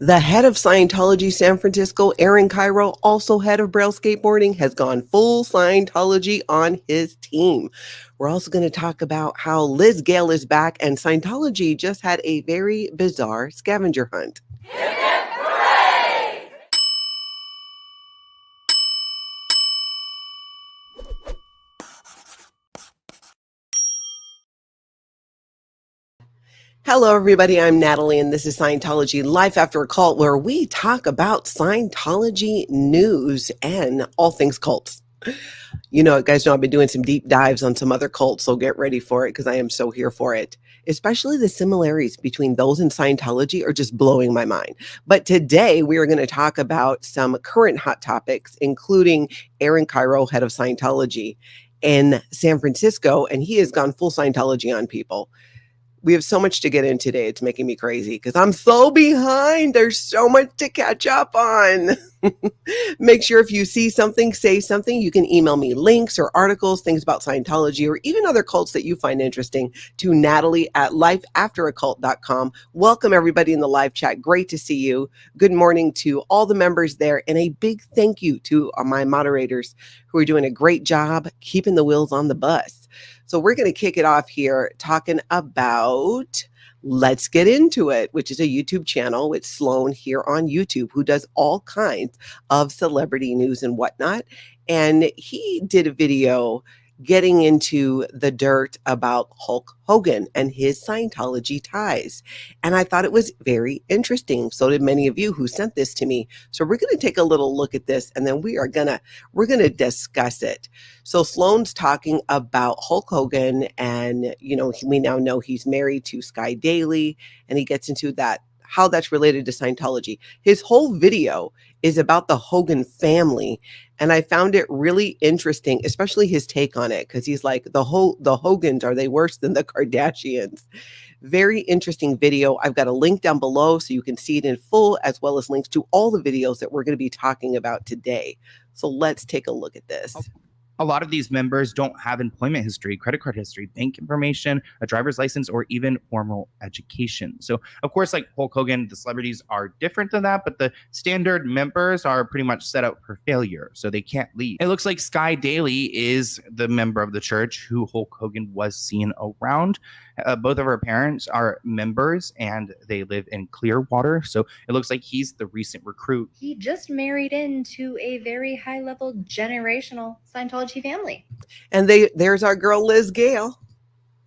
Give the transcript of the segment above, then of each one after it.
The head of Scientology San Francisco, Kyro, also head of Braille Skateboarding, has gone full Scientology on his team. We're also going to talk about how Gale is back, and Scientology just had a very bizarre scavenger hunt. Hello, everybody. I'm Natalie, and this is Scientology Life After a Cult, where we talk about Scientology news and all things cults. You know, guys know I've been doing some deep dives on some other cults, so get ready for it because I am so here for it. Especially the similarities between those and Scientology are just blowing my mind. But today we are going to talk about some current hot topics, including Kyro, head of Scientology in San Francisco, and he has gone full Scientology on people. We have so much to get in today. It's making me crazy because I'm so behind. There's so much to catch up on. Make sure if you see something, say something. You can email me links or articles, things about Scientology, or even other cults that you find interesting to Natalie@lifeafteraCult.com. Welcome everybody in the live chat. Great to see you. Good morning to all the members there. And a big thank you to my moderators who are doing a great job keeping the wheels on the bus. So we're going to kick it off here talking about Let's Get Into It, which is a YouTube channel with SLOAN here on YouTube, who does all kinds of celebrity news and whatnot. And he did a video getting into the dirt about Hulk Hogan and his Scientology ties. And I thought it was very interesting. So did many of you who sent this to me. So we're going to take a little look at this, and then we're going to discuss it. So Sloan's talking about Hulk Hogan, and we now know he's married to Sky Daily, and he gets into that, how that's related to Scientology. His whole video is about the Hogan family, and I found it really interesting, especially his take on it, because he's like, the Hogans, are they worse than the Kardashians? Very interesting video. I've got a link down below so you can see it in full, as well as links to all the videos that we're going to be talking about today. So let's take a look at this. A lot of these members don't have employment history, credit card history, bank information, a driver's license, or even formal education. So, of course, like Hulk Hogan, the celebrities are different than that, but the standard members are pretty much set up for failure, so they can't leave. It looks like Sky Daily is the member of the church who Hulk Hogan was seen around. Both of her parents are members, and they live in Clearwater, so it looks like he's the recent recruit. He just married into a very high-level generational Scientology family. And there's our girl Gale.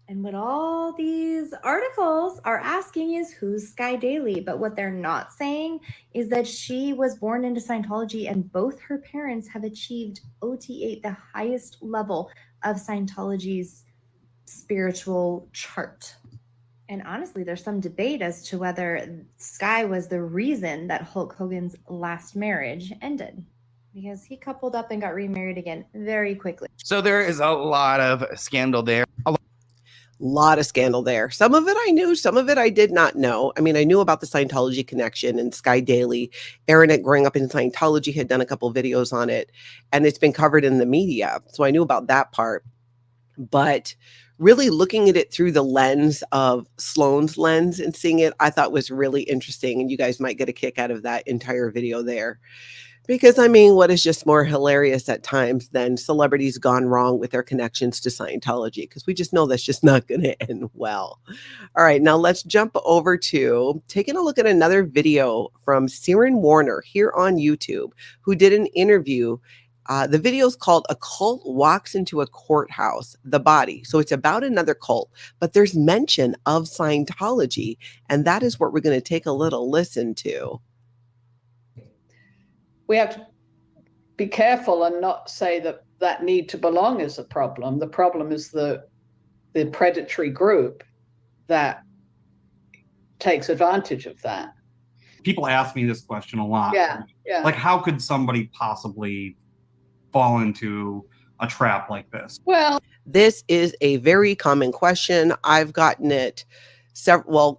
And what all these articles are asking is, who's Sky Daily? But what they're not saying is that she was born into Scientology, and both her parents have achieved OT8, the highest level of Scientology's spiritual chart. And honestly, there's some debate as to whether Sky was the reason that Hulk Hogan's last marriage ended, because he coupled up and got remarried again very quickly. So there is a lot of scandal there. Lot of scandal there. Some of it I knew, some of it I did not know. I mean, I knew about the Scientology connection and Sky Daily. Aaron, growing up in Scientology, had done a couple of videos on it, and it's been covered in the media. So I knew about that part. But really looking at it through the lens of Sloan's lens and seeing it, I thought was really interesting. And you guys might get a kick out of that entire video there. Because, I mean, what is just more hilarious at times than celebrities gone wrong with their connections to Scientology? Because we just know that's just not going to end well. All right, now let's jump over to taking a look at another video from SYRAN Warner here on YouTube, who did an interview. The video is called "A Cult Walks into a Courthouse, the Body." So it's about another cult, but there's mention of Scientology, and that is what we're going to take a little listen to. We have to be careful and not say that need to belong is a problem. The problem is the predatory group that takes advantage of that. People ask me this question a lot. Yeah. Like, how could somebody possibly fall into a trap like this? Well, this is a very common question. I've gotten it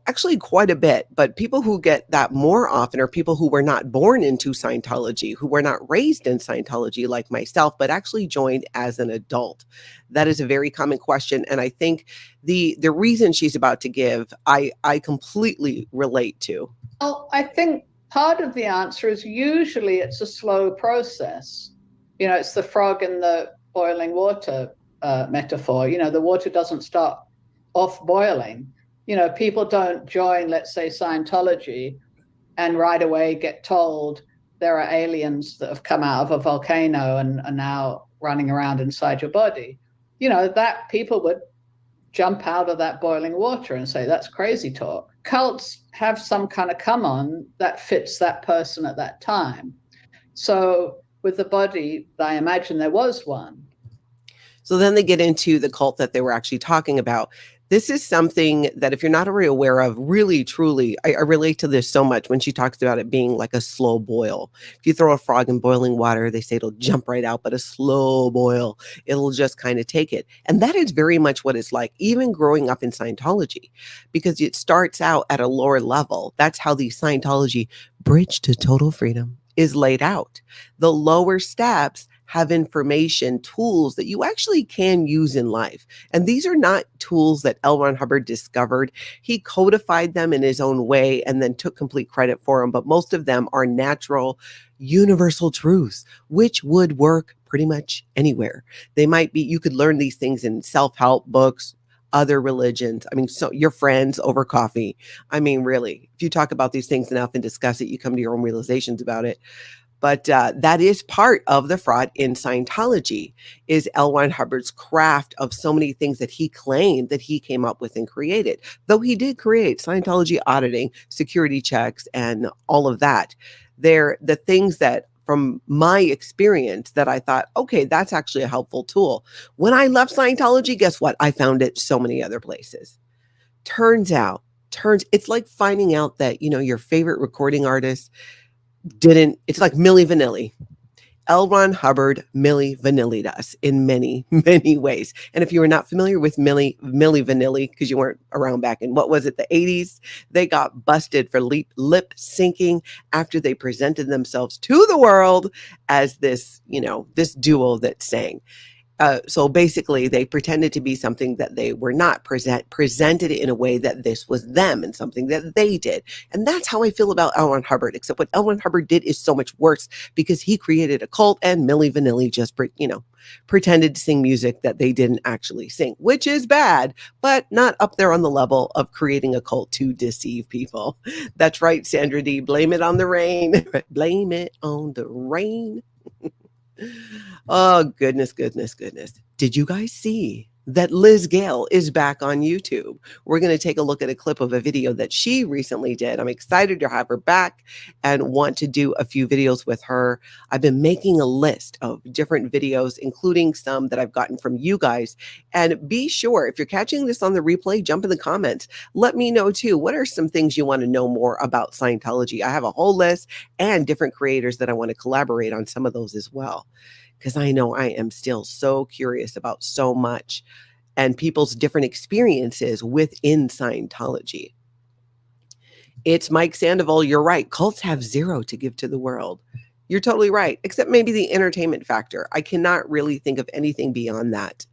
actually quite a bit, but people who get that more often are people who were not born into Scientology, who were not raised in Scientology like myself, but actually joined as an adult. That is a very common question. And I think the reason she's about to give, I completely relate to. I think part of the answer is usually it's a slow process. You know, it's the frog in the boiling water metaphor. You know, the water doesn't start off boiling. You know, people don't join, let's say, Scientology and right away get told there are aliens that have come out of a volcano and are now running around inside your body. You know, that people would jump out of that boiling water and say, that's crazy talk. Cults have some kind of come on that fits that person at that time. So with the body, I imagine there was one. So then they get into the cult that they were actually talking about. This is something that if you're not already aware of, really, truly, I relate to this so much when she talks about it being like a slow boil. If you throw a frog in boiling water, they say it'll jump right out, but a slow boil, it'll just kind of take it. And that is very much what it's like, even growing up in Scientology, because it starts out at a lower level. That's how the Scientology bridge to total freedom is laid out. The lower steps have information, tools that you actually can use in life. And these are not tools that L. Ron Hubbard discovered. He codified them in his own way and then took complete credit for them. But most of them are natural, universal truths, which would work pretty much anywhere. They might be, you could learn these things in self-help books, other religions. I mean, so your friends over coffee. I mean, really, if you talk about these things enough and discuss it, you come to your own realizations about it. But that is part of the fraud in Scientology, is L. Ron Hubbard's craft of so many things that he claimed that he came up with and created. Though he did create Scientology auditing, security checks, and all of that. They're the things that, from my experience, that I thought, okay, that's actually a helpful tool. When I left Scientology, guess what? I found it so many other places. It's like finding out that, you know, your favorite recording artist it's like Milli Vanilli. L. Ron Hubbard Milli Vanilli'd us in many, many ways. And if you were not familiar with Milli Vanilli, because you weren't around back in, what was it, the 80s, they got busted for lip syncing after they presented themselves to the world as this, you know, this duo that sang. So basically, they pretended to be something that they were not, presented in a way that this was them and something that they did. And that's how I feel about L. Ron Hubbard, except what L. Ron Hubbard did is so much worse, because he created a cult and Milli Vanilli just, pretended to sing music that they didn't actually sing, which is bad, but not up there on the level of creating a cult to deceive people. That's right, Sandra D. Blame it on the rain. Blame it on the rain. Oh, goodness. Did you guys see that Liz Gale is back on YouTube? We're going to take a look at a clip of a video that she recently did. I'm excited to have her back and want to do a few videos with her. I've been making a list of different videos, including some that I've gotten from you guys. And be sure, if you're catching this on the replay, jump in the comments. Let me know too. What are some things you want to know more about Scientology? I have a whole list and different creators that I want to collaborate on some of those as well, because I know I am still so curious about so much and people's different experiences within Scientology. It's Mike Sandoval. You're right. Cults have zero to give to the world. You're totally right, except maybe the entertainment factor. I cannot really think of anything beyond that.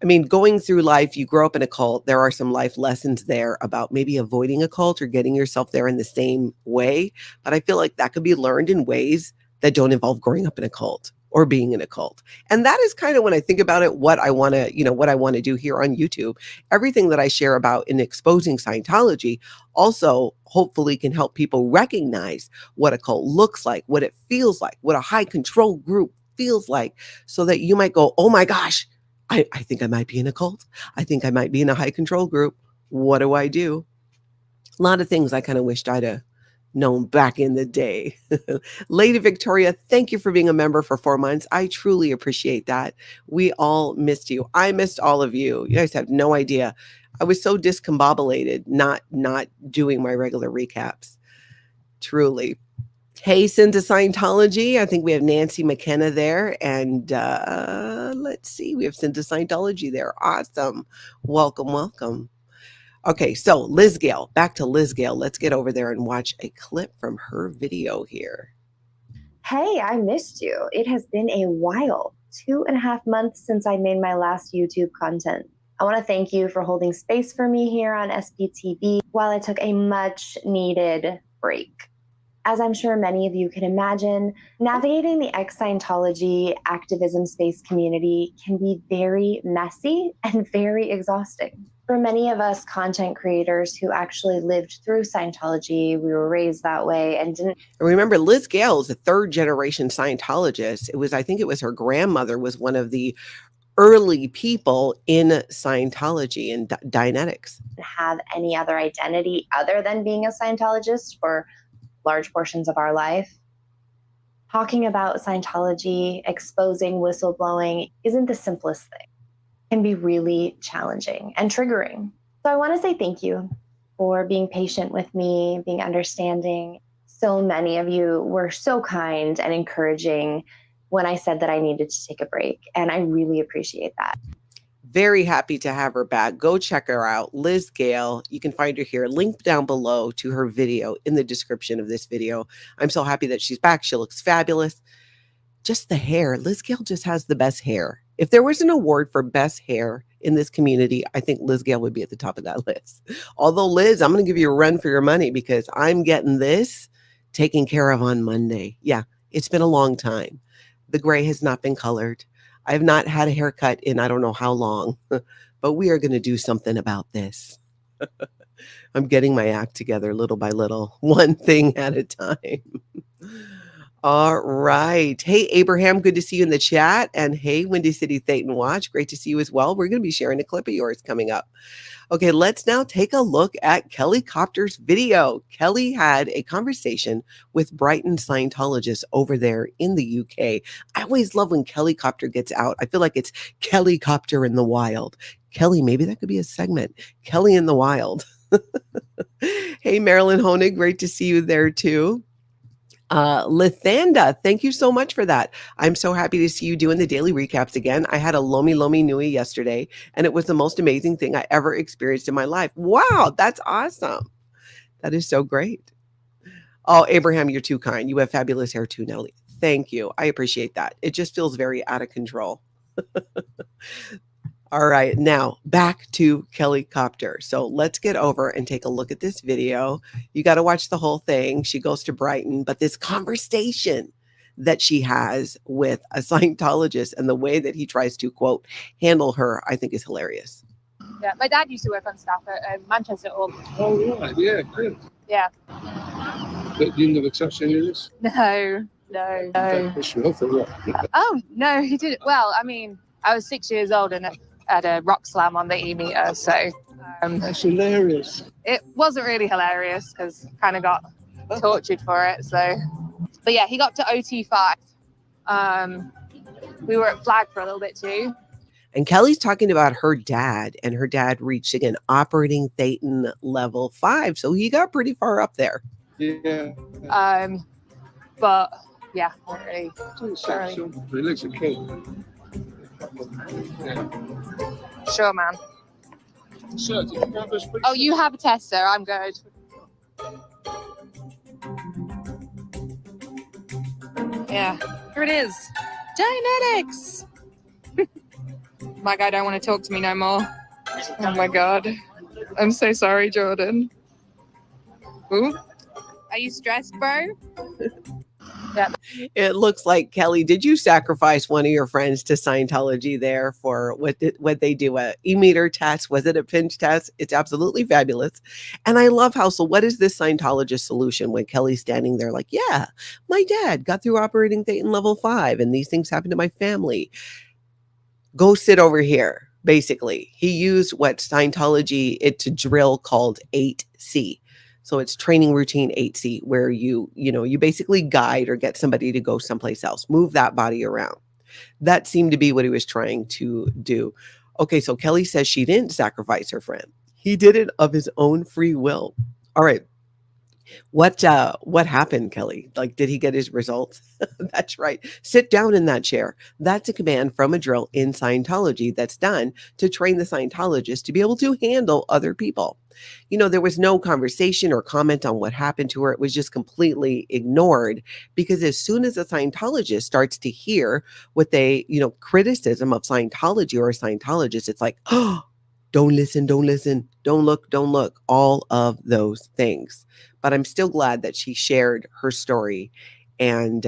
I mean, going through life, you grow up in a cult, there are some life lessons there about maybe avoiding a cult or getting yourself there in the same way. But I feel like that could be learned in ways that don't involve growing up in a cult or being in a cult. And that is kind of, when I think about it, what I want to do here on YouTube. Everything that I share about in exposing Scientology also hopefully can help people recognize what a cult looks like, what it feels like, what a high control group feels like, so that you might go, oh my gosh, I think I might be in a cult. I think I might be in a high control group. What do I do? A lot of things I kind of wished I'd have known back in the day. Lady Victoria, thank you for being a member for 4 months. I truly appreciate that. We all missed you. I missed all of you. You guys have no idea. I was so discombobulated not doing my regular recaps. Truly. Hasten to Scientology. I think we have Nancy McKenna there. And let's see, we have Sin to Scientology there. Awesome. Welcome. Okay, so Liz Gale, back to Liz Gale. Let's get over there and watch a clip from her video here. Hey, I missed you. It has been a while, 2.5 months since I made my last YouTube content. I want to thank you for holding space for me here on SPTV while I took a much needed break. As I'm sure many of you can imagine, navigating the ex-Scientology activism space community can be very messy and very exhausting. For many of us content creators who actually lived through Scientology, we were raised that way and didn't. Remember, Liz Gale is a third generation Scientologist. I think it was her grandmother was one of the early people in Scientology and Dianetics. Have any other identity other than being a Scientologist for large portions of our life. Talking about Scientology, exposing whistleblowing isn't the simplest thing. It can be really challenging and triggering. So I want to say thank you for being patient with me, being understanding. So many of you were so kind and encouraging when I said that I needed to take a break, and I really appreciate that. Very happy to have her back. Go check her out, Liz Gale. You can find her here. Link down below to her video in the description of this video. I'm so happy that she's back. She looks fabulous. Just the hair. Liz Gale just has the best hair. If there was an award for best hair in this community, I think Liz Gale would be at the top of that list. Although, Liz, I'm going to give you a run for your money because I'm getting this taken care of on Monday. Yeah, it's been a long time. The gray has not been colored. I have not had a haircut in I don't know how long, but we are going to do something about this. I'm getting my act together little by little, one thing at a time. All right. Hey, Abraham, good to see you in the chat. And hey, Windy City Thetan Watch, great to see you as well. We're going to be sharing a clip of yours coming up. Okay, let's now take a look at Kelli Copter's video. Kelli had a conversation with Brighton Scientologists over there in the UK. I always love when Kelli Copter gets out. I feel like it's Kelli Copter in the wild. Kelli, maybe that could be a segment. Kelli in the wild. Hey, Marilyn Honig, great to see you there too. Lithanda, thank you so much for that. I'm so happy to see you doing the daily recaps again. I had a Lomi Lomi Nui yesterday, and it was the most amazing thing I ever experienced in my life. Wow, that's awesome. That is so great. Oh, Abraham, you're too kind. You have fabulous hair too, Nelly. Thank you. I appreciate that. It just feels very out of control. All right, now back to Kelli Copter. So let's get over and take a look at this video. You got to watch the whole thing. She goes to Brighton, but this conversation that she has with a Scientologist and the way that he tries to, quote, handle her, I think is hilarious. Yeah, my dad used to work on staff at Manchester Hub. Oh, right, yeah, good. Yeah. But you never touched any of this? No. Oh, no, he didn't. Well, I mean, I was 6 years old and had a rock slam on the e-meter, so that's hilarious. it wasn't really hilarious because kind of got tortured for it. So, but yeah, he got to OT5. We were at Flag for a little bit too. And Kelli's talking about her dad, and her dad reaching an operating Thetan level 5, so he got pretty far up there. Yeah. But yeah, not really. He looks a kid. Yeah. Sure, man. So, did you grab this? Oh, you have a tester. I'm good. Yeah, here it is. Genetics. My guy don't want to talk to me no more. Oh my god. I'm so sorry, Jordan. Ooh. Are you stressed, bro? Yeah. It looks like, Kelli, did you sacrifice one of your friends to Scientology there for what they do? A e-meter test? Was it a pinch test? It's absolutely fabulous. And I love how, so what is this Scientologist solution when Kelli's standing there like, yeah, my dad got through operating Thetan level 5 and these things happened to my family. Go sit over here. Basically, he used what Scientology, it's a drill called 8C. So it's training routine 8C, where you basically guide or get somebody to go someplace else, move that body around. That seemed to be what he was trying to do. Okay, so Kelli says she didn't sacrifice her friend. He did it of his own free will. All right. What happened, Kelli? Like, did he get his results? That's right. Sit down in that chair. That's a command from a drill in Scientology that's done to train the Scientologist to be able to handle other people. You know, there was no conversation or comment on what happened to her. It was just completely ignored, because as soon as a Scientologist starts to hear what they, criticism of Scientology or a Scientologist, it's like, oh, don't listen, don't listen, don't look, all of those things. But I'm still glad that she shared her story. And,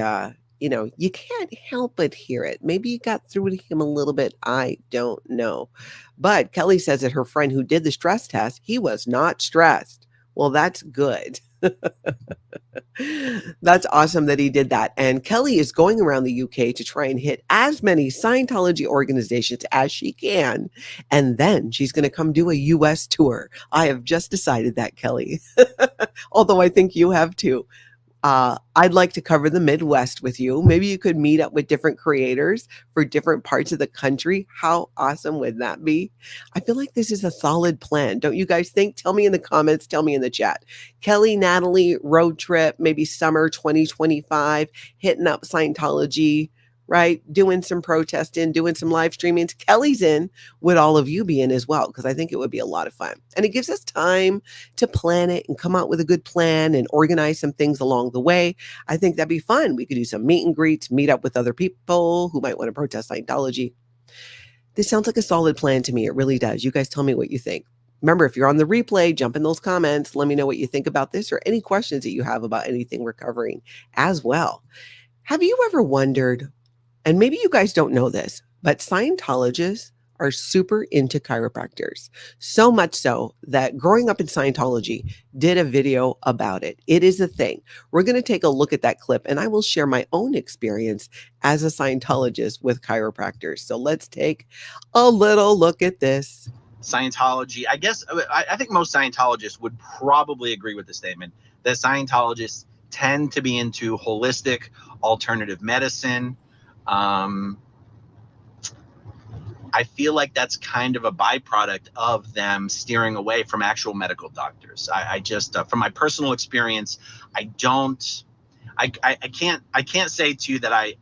you can't help but hear it. Maybe you got through to him a little bit. I don't know. But Kelli says that her friend who did the stress test, he was not stressed. Well, that's good. That's awesome that he did that. And Kelli is going around the UK to try and hit as many Scientology organizations as she can. And then she's going to come do a US tour. I have just decided that, Kelli. Although I think you have too. I'd like to cover the Midwest with you. Maybe you could meet up with different creators for different parts of the country. How awesome would that be? I feel like this is a solid plan. Don't you guys think? Tell me in the comments. Tell me in the chat. Kelli, Natalie, road trip, maybe summer 2025, hitting up Scientology, right? Doing some protesting, doing some live streaming. Kelli's in. Would all of you be in as well? Because I think it would be a lot of fun. And it gives us time to plan it and come out with a good plan and organize some things along the way. I think that'd be fun. We could do some meet and greets, meet up with other people who might want to protest Scientology. This sounds like a solid plan to me. It really does. You guys tell me what you think. Remember, if you're on the replay, jump in those comments. Let me know what you think about this or any questions that you have about anything we're covering as well. Have you ever wondered, and maybe you guys don't know this, but Scientologists are super into chiropractors. So much so that Growing Up in Scientology did a video about it. It is a thing. We're going to take a look at that clip and I will share my own experience as a Scientologist with chiropractors. So let's take a little look at this. Scientology, I guess, I think most Scientologists would probably agree with the statement that Scientologists tend to be into holistic alternative medicine. I feel like that's kind of a byproduct of them steering away from actual medical doctors. I just, from my personal experience, I can't say to you that I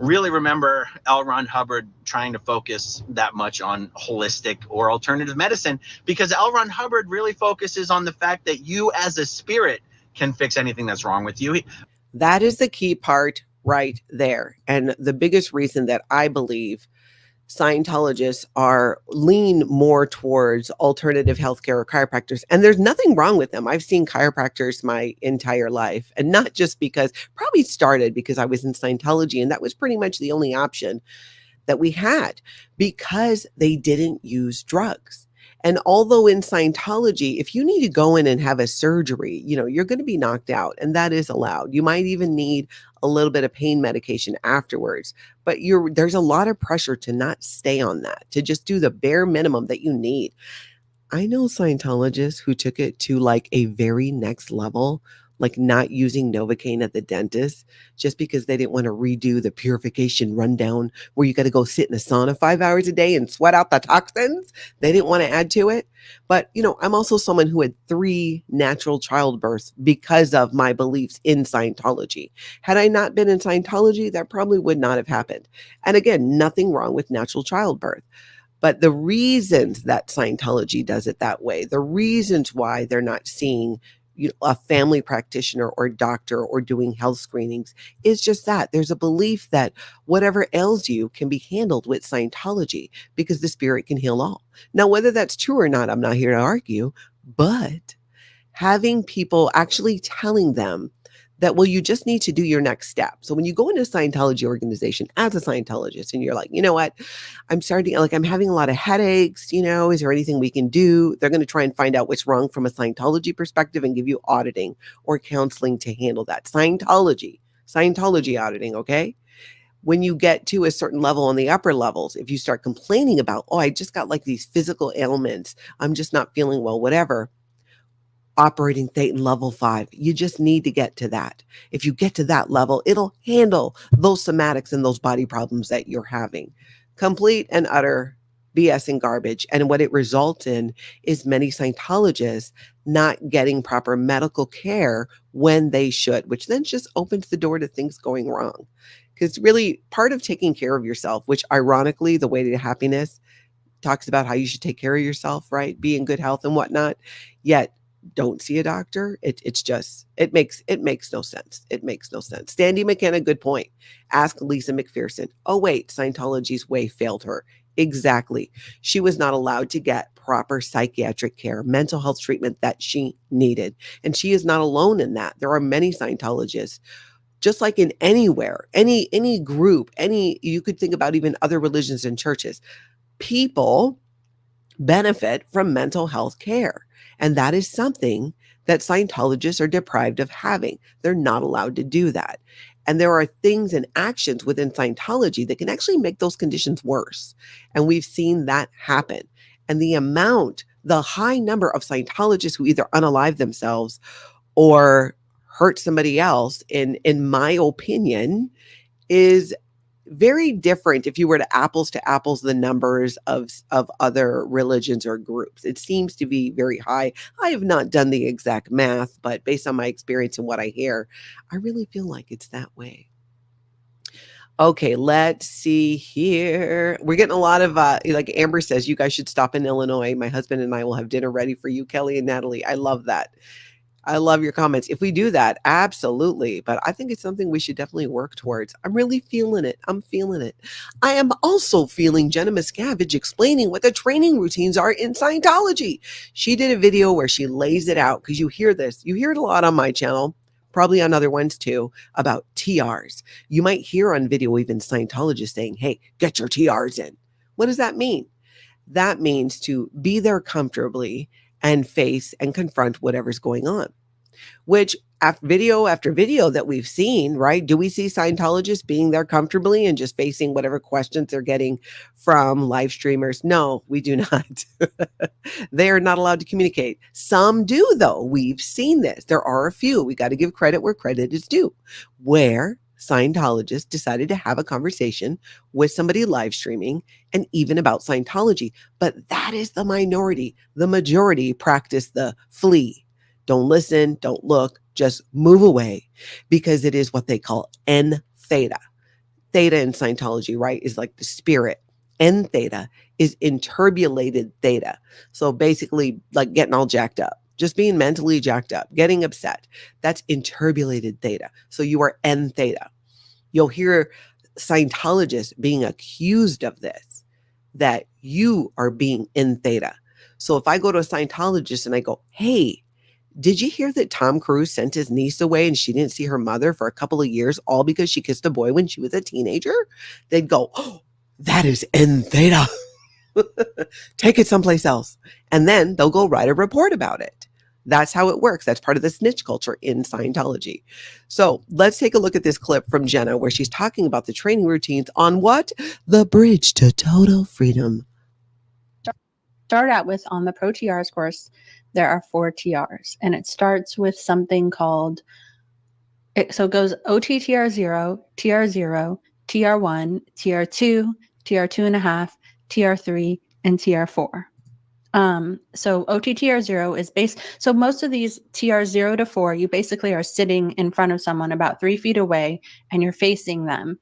really remember L. Ron Hubbard trying to focus that much on holistic or alternative medicine, because L. Ron Hubbard really focuses on the fact that you as a spirit can fix anything that's wrong with you. That is the key part right there. And the biggest reason that I believe Scientologists lean more towards alternative healthcare or chiropractors. And there's nothing wrong with them. I've seen chiropractors my entire life, and not just because, probably started because I was in Scientology and that was pretty much the only option that we had, because they didn't use drugs. And although in Scientology, if you need to go in and have a surgery, you're going to be knocked out, and that is allowed. You might even need a little bit of pain medication afterwards, but there's a lot of pressure to not stay on that, to just do the bare minimum that you need. I know Scientologists who took it to like a very next level, like not using Novocaine at the dentist just because they didn't want to redo the purification rundown where you got to go sit in a sauna 5 hours a day and sweat out the toxins. They didn't want to add to it. But, I'm also someone who had 3 natural childbirths because of my beliefs in Scientology. Had I not been in Scientology, that probably would not have happened. And again, nothing wrong with natural childbirth. But the reasons that Scientology does it that way, the reasons why they're not seeing a family practitioner or doctor or doing health screenings is just that there's a belief that whatever ails you can be handled with Scientology because the spirit can heal all. Now, whether that's true or not, I'm not here to argue, but having people actually telling them that, well, you just need to do your next step. So when you go into a Scientology organization as a Scientologist and you're like, you know what, I'm having a lot of headaches, is there anything we can do? They're going to try and find out what's wrong from a Scientology perspective and give you auditing or counseling to handle that. Scientology auditing, okay? When you get to a certain level on the upper levels, if you start complaining about, I just got like these physical ailments, I'm just not feeling well, whatever, operating Thetan level 5. You just need to get to that. If you get to that level, it'll handle those somatics and those body problems that you're having. Complete and utter BS and garbage. And what it results in is many Scientologists not getting proper medical care when they should, which then just opens the door to things going wrong. Because really, part of taking care of yourself, which ironically, the Way to Happiness talks about how you should take care of yourself, right? Be in good health and whatnot. Yet, don't see a doctor. It makes no sense. It makes no sense. Standy McKenna, good point. Ask Lisa McPherson. Oh, wait, Scientology's way failed her. Exactly. She was not allowed to get proper psychiatric care, mental health treatment that she needed. And she is not alone in that. There are many Scientologists, just like in anywhere, any group, you could think about even other religions and churches. People benefit from mental health care. And that is something that Scientologists are deprived of having. They're not allowed to do that. And there are things and actions within Scientology that can actually make those conditions worse. And we've seen that happen. And the high number of Scientologists who either unalive themselves or hurt somebody else, in my opinion, is very different if you were to apples the numbers of other religions or groups. It seems to be very high. I have not done the exact math, but based on my experience and what I hear, I really feel like it's that way. Okay, let's see here. We're getting a lot of, like Amber says, you guys should stop in Illinois. My husband and I will have dinner ready for you, Kelly and Natalie. I love that. I love your comments. If we do that, absolutely. But I think it's something we should definitely work towards. I'm really feeling it. I'm feeling it. I am also feeling JENNA MISCAVIGE explaining what the training routines are in Scientology. She did a video where she lays it out, because you hear this. You hear it a lot on my channel, probably on other ones too, about TRs. You might hear on video even Scientologists saying, hey, get your TRs in. What does that mean? That means to be there comfortably and face and confront whatever's going on, which video after video that we've seen, right? Do we see Scientologists being there comfortably and just facing whatever questions they're getting from live streamers? No, we do not. They are not allowed to communicate. Some do, though. We've seen this. There are a few. We got to give credit where credit is due, where Scientologists decided to have a conversation with somebody live streaming and even about Scientology. But that is the minority. The majority practice the flee. Don't listen, don't look, just move away, because it is what they call N theta. Theta in Scientology, right, is like the spirit. N theta is interbulated theta. So basically like getting all jacked up. Just being mentally jacked up, getting upset. That's interbulated theta. So you are N theta. You'll hear Scientologists being accused of this, that you are being in theta. So if I go to a Scientologist and I go, hey, did you hear that Tom Cruise sent his niece away and she didn't see her mother for a couple of years, all because she kissed a boy when she was a teenager? They'd go, oh, that is N theta. Take it someplace else. And then they'll go write a report about it. That's how it works. That's part of the snitch culture in Scientology. So let's take a look at this clip from JENNA where she's talking about the training routines on what? The bridge to total freedom. Start out with, on the Pro TRs course, there are 4 TRs, and it starts with something called, so it goes OTTR0, TR0, TR1, TR2, TR2.5, TR3, and TR4. So OTTR0 is so most of these TR0 to 4, you basically are sitting in front of someone about 3 feet away and you're facing them.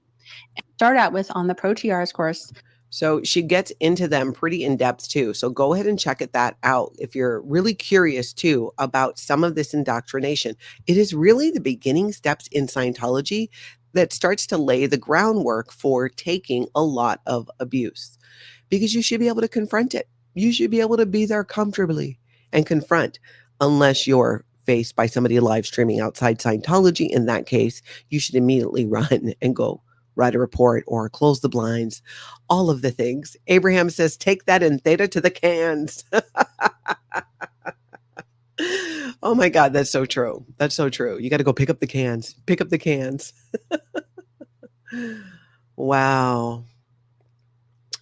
Start out with, on the Pro TRs course. So she gets into them pretty in depth too. So go ahead and check that out if you're really curious too about some of this indoctrination. It is really the beginning steps in Scientology that starts to lay the groundwork for taking a lot of abuse, because you should be able to confront it. You should be able to be there comfortably and confront, unless you're faced by somebody live streaming outside Scientology. In that case, you should immediately run and go write a report or close the blinds, all of the things. Abraham says, take that in theta to the cans. Oh my God, that's so true. That's so true. You got to go pick up the cans. Pick up the cans. Wow.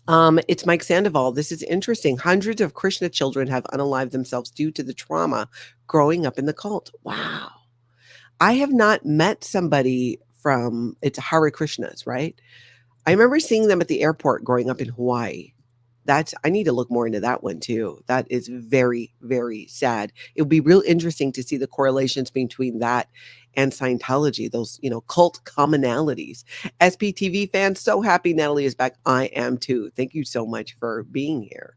It's Mike Sandoval. This is interesting. Hundreds of Krishna children have unalived themselves due to the trauma growing up in the cult. Wow. I have not met somebody from, it's Hare Krishnas, right? I remember seeing them at the airport growing up in Hawaii. I need to look more into that one too. That is very, very sad. It would be real interesting to see the correlations between that and Scientology, those, cult commonalities. SPTV fans, so happy Natalie is back. I am too. Thank you so much for being here.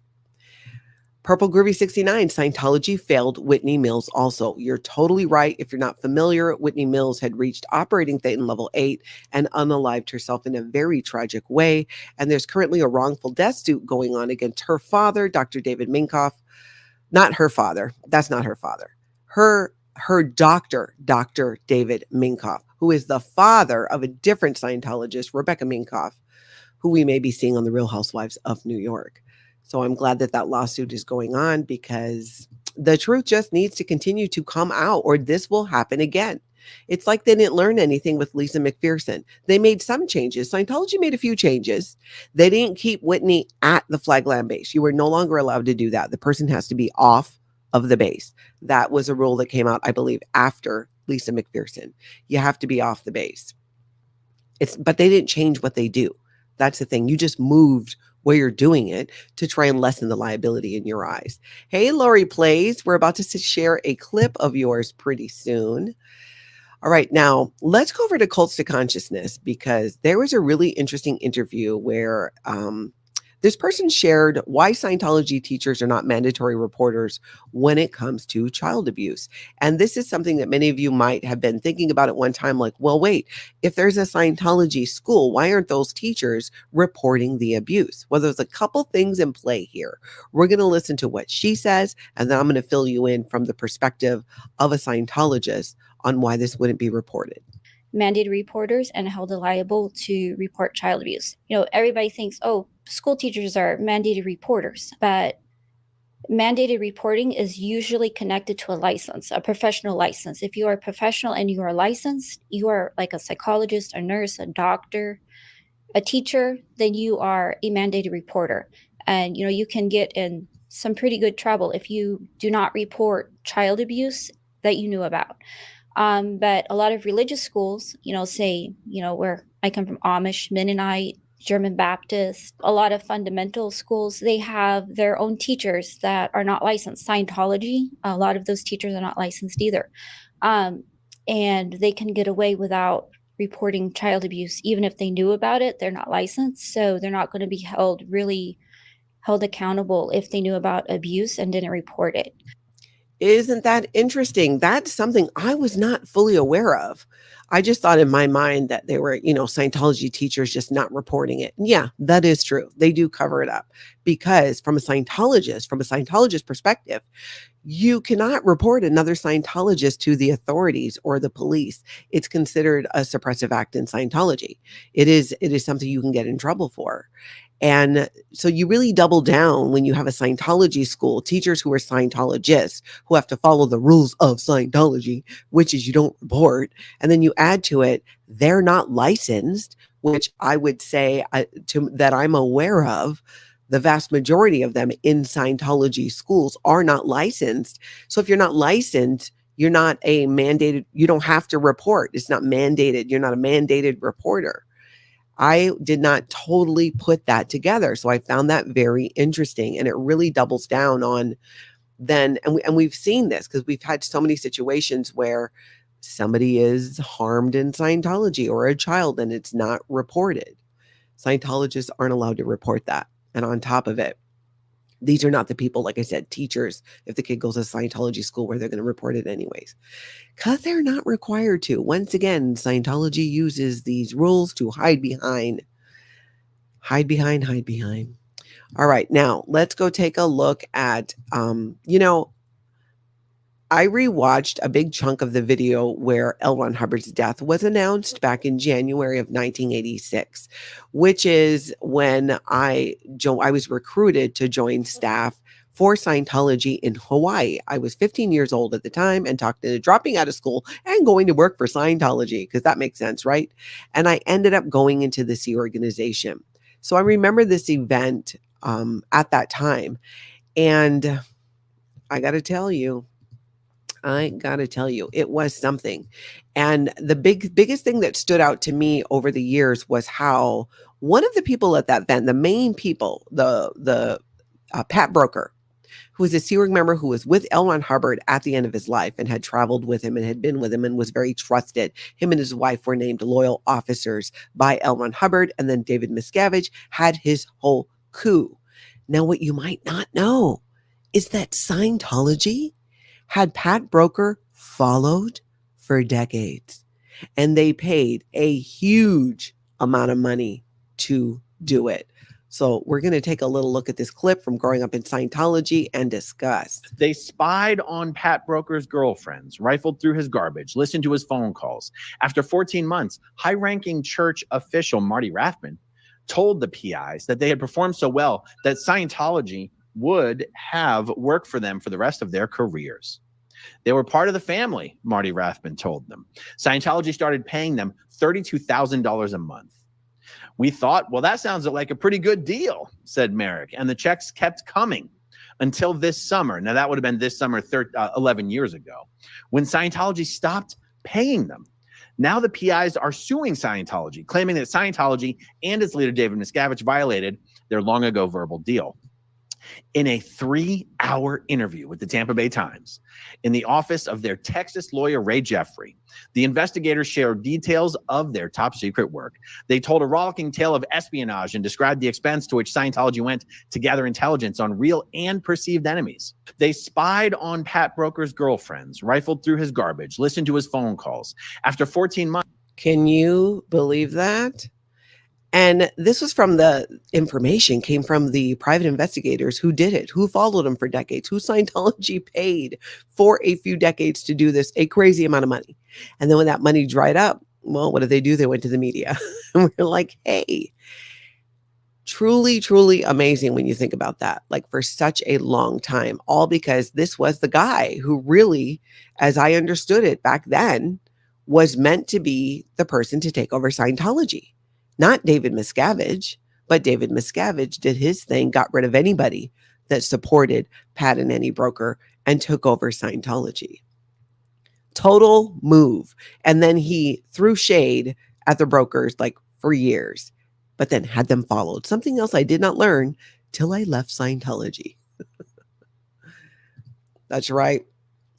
Purple Groovy 69, Scientology failed Whitney Mills also. You're totally right. If you're not familiar, Whitney Mills had reached operating Thetan level 8 and unalived herself in a very tragic way. And there's currently a wrongful death suit going on against her father, Dr. David Minkoff. Not her father. That's not her father. Her doctor, Dr. David Minkoff, who is the father of a different Scientologist, Rebecca Minkoff, who we may be seeing on The Real Housewives of New York. So I'm glad that that lawsuit is going on, because the truth just needs to continue to come out, or this will happen again. It's like they didn't learn anything with Lisa McPherson. They made some changes. Scientology made a few changes. They didn't keep Whitney at the Flagland base. You were no longer allowed to do that. The person has to be off of the base. That was a rule that came out, I believe, after Lisa McPherson. You have to be off the base. But they didn't change what they do. That's the thing. You just moved where you're doing it to try and lessen the liability in your eyes. Hey, Lori Plays. We're about to share a clip of yours pretty soon. All right, now let's go over to Cults to Consciousness, because there was a really interesting interview where this person shared why Scientology teachers are not mandatory reporters when it comes to child abuse. And this is something that many of you might have been thinking about at one time, like, well, wait, if there's a Scientology school, why aren't those teachers reporting the abuse? Well, there's a couple things in play here. We're going to listen to what she says, and then I'm going to fill you in from the perspective of a Scientologist on why this wouldn't be reported. Mandated reporters and held liable to report child abuse. You know, everybody thinks, oh, school teachers are mandated reporters, but mandated reporting is usually connected to a license, a professional license. If you are a professional and you are licensed, you are like a psychologist, a nurse, a doctor, a teacher, then you are a mandated reporter. And, you know, you can get in some pretty good trouble if you do not report child abuse that you knew about. But a lot of religious schools, you know, say, you know, where I come from, Amish, Mennonite, German Baptist, a lot of fundamental schools, they have their own teachers that are not licensed. Scientology, a lot of those teachers are not licensed either. And they can get away without reporting child abuse. Even if they knew about it, they're not licensed. So they're not going to be held accountable if they knew about abuse and didn't report it. Isn't that interesting? That's something I was not fully aware of. I just thought in my mind that they were, you know, Scientology teachers just not reporting it. And yeah, that is true. They do cover it up, because from a Scientologist perspective, you cannot report another Scientologist to the authorities or the police. It's considered a suppressive act in Scientology. It is something you can get in trouble for. And so you really double down when you have a Scientology school, teachers who are Scientologists, who have to follow the rules of Scientology, which is you don't report. And then you add to it, they're not licensed, which I would say that I'm aware of. The vast majority of them in Scientology schools are not licensed. So if you're not licensed, you're not a mandated, you don't have to report. It's not mandated. You're not a mandated reporter. I did not totally put that together. So I found that very interesting. And it really doubles down on then, and we've seen this because we've had so many situations where somebody is harmed in Scientology or a child and it's not reported. Scientologists aren't allowed to report that. And on top of it, these are not the people, like I said, teachers, if the kid goes to Scientology school, where they're going to report it anyways, because they're not required to. Once again, Scientology uses these rules to hide behind. All right, now let's go take a look at, I rewatched a big chunk of the video where L. Ron Hubbard's death was announced back in January of 1986, which is when I was recruited to join staff for Scientology in Hawaii. I was 15 years old at the time and talked into dropping out of school and going to work for Scientology, because that makes sense, right? And I ended up going into the Sea organization. So I remember this event at that time. And I got to tell you, it was something. And the biggest thing that stood out to me over the years was how one of the people at that event, the main people, the Pat Broker, who was a Sea Org member who was with L. Ron Hubbard at the end of his life and had traveled with him and had been with him and was very trusted. Him and his wife were named loyal officers by L. Ron Hubbard. And then David MISCAVIGE had his whole coup. Now, what you might not know is that Scientology had Pat Broker followed for decades, and they paid a huge amount of money to do it. So we're going to take a little look at this clip from Growing Up in Scientology and discuss. They spied on Pat Broker's girlfriends, rifled through his garbage, listened to his phone calls. After 14 months, high-ranking church official Marty Rathman told the PIs that they had performed so well that Scientology would have work for them for the rest of their careers. They were part of the family, Marty Rathman told them. Scientology started paying them $32,000 a month. We thought, well, that sounds like a pretty good deal, said Merrick, and the checks kept coming until this summer. Now, that would have been this summer 11 years ago, when Scientology stopped paying them. Now the PIs are suing Scientology, claiming that Scientology and its leader, David Miscavige, violated their long ago verbal deal. In a 3-hour interview with the Tampa Bay Times, in the office of their Texas lawyer, Ray Jeffrey, the investigators shared details of their top secret work. They told a rollicking tale of espionage and described the expense to which Scientology went to gather intelligence on real and perceived enemies. They spied on Pat Broker's girlfriends, rifled through his garbage, listened to his phone calls. After 14 months. Can you believe that? And this was from the information came from the private investigators who did it, who followed them for decades, who Scientology paid for a few decades to do this, a crazy amount of money. And then when that money dried up, well, what did they do? They went to the media. And we're like, hey, truly, truly amazing when you think about that, like for such a long time, all because this was the guy who really, as I understood it back then, was meant to be the person to take over Scientology. Not David Miscavige, but David Miscavige did his thing, got rid of anybody that supported Pat and Annie Broker and took over Scientology. Total move. And then he threw shade at the brokers like for years, but then had them followed. Something else I did not learn till I left Scientology. That's right,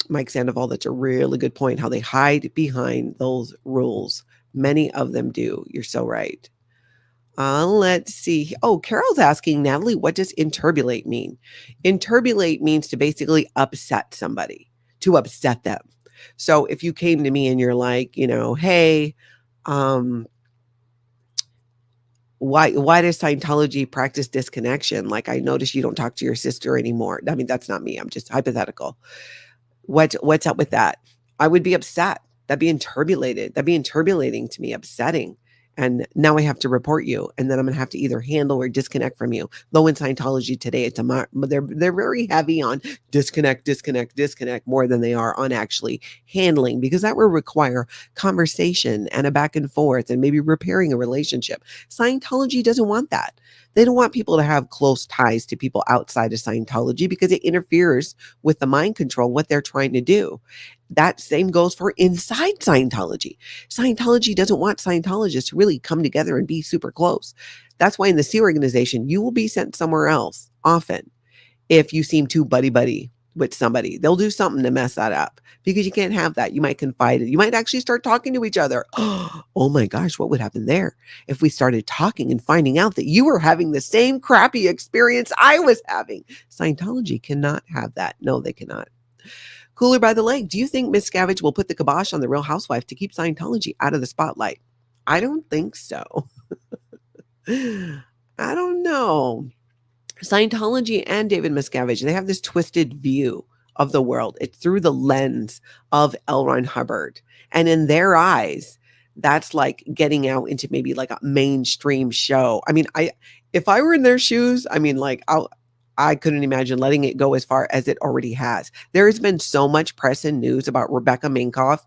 Mike Sandoval. That's a really good point, how they hide behind those rules. Many of them do. You're so right. Let's see. Oh, Carol's asking, Natalie, what does interbulate mean? Interbulate means to basically upset somebody, to upset them. So if you came to me and you're like, hey, why does Scientology practice disconnection? Like, I notice you don't talk to your sister anymore. I mean, that's not me. I'm just hypothetical. What's up with that? I would be upset. That'd be interbulated. That'd be interbulating to me, upsetting. And now I have to report you, and then I'm gonna have to either handle or disconnect from you. Though in Scientology today, they're very heavy on disconnect more than they are on actually handling, because that will require conversation and a back and forth and maybe repairing a relationship. Scientology doesn't want that. They don't want people to have close ties to people outside of Scientology because it interferes with the mind control, what they're trying to do. That same goes for inside Scientology. Scientology doesn't want Scientologists to really come together and be super close. That's why in the SEAL organization, you will be sent somewhere else often if you seem too buddy-buddy with somebody. They'll do something to mess that up because you can't have that. You might confide. You might actually start talking to each other. Oh my gosh, what would happen there if we started talking and finding out that you were having the same crappy experience I was having? Scientology cannot have that. No, they cannot. Cooler by the Lake, do you think Miscavige will put the kibosh on the Real Housewife to keep Scientology out of the spotlight? I don't think so. I don't know. Scientology and David Miscavige, they have this twisted view of the world. It's through the lens of L. Ron Hubbard. And in their eyes, that's like getting out into maybe like a mainstream show. I mean, if I were in their shoes, I mean, like I couldn't imagine letting it go as far as it already has. There has been so much press and news about Rebecca Minkoff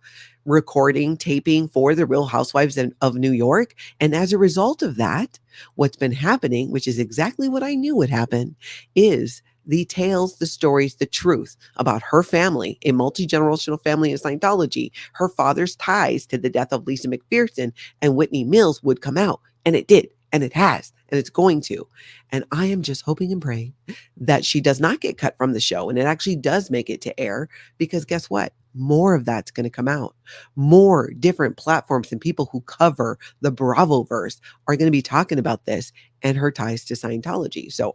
taping for the Real Housewives of New York. And as a result of that, what's been happening, which is exactly what I knew would happen, is the tales, the stories, the truth about her family, a multi-generational family in Scientology, her father's ties to the death of Lisa McPherson and Whitney Mills would come out. And it did. And it has. And it's going to. And I am just hoping and praying that she does not get cut from the show and it actually does make it to air, because guess what? More of that's going to come out. More different platforms and people who cover the Bravoverse are going to be talking about this and her ties to Scientology. So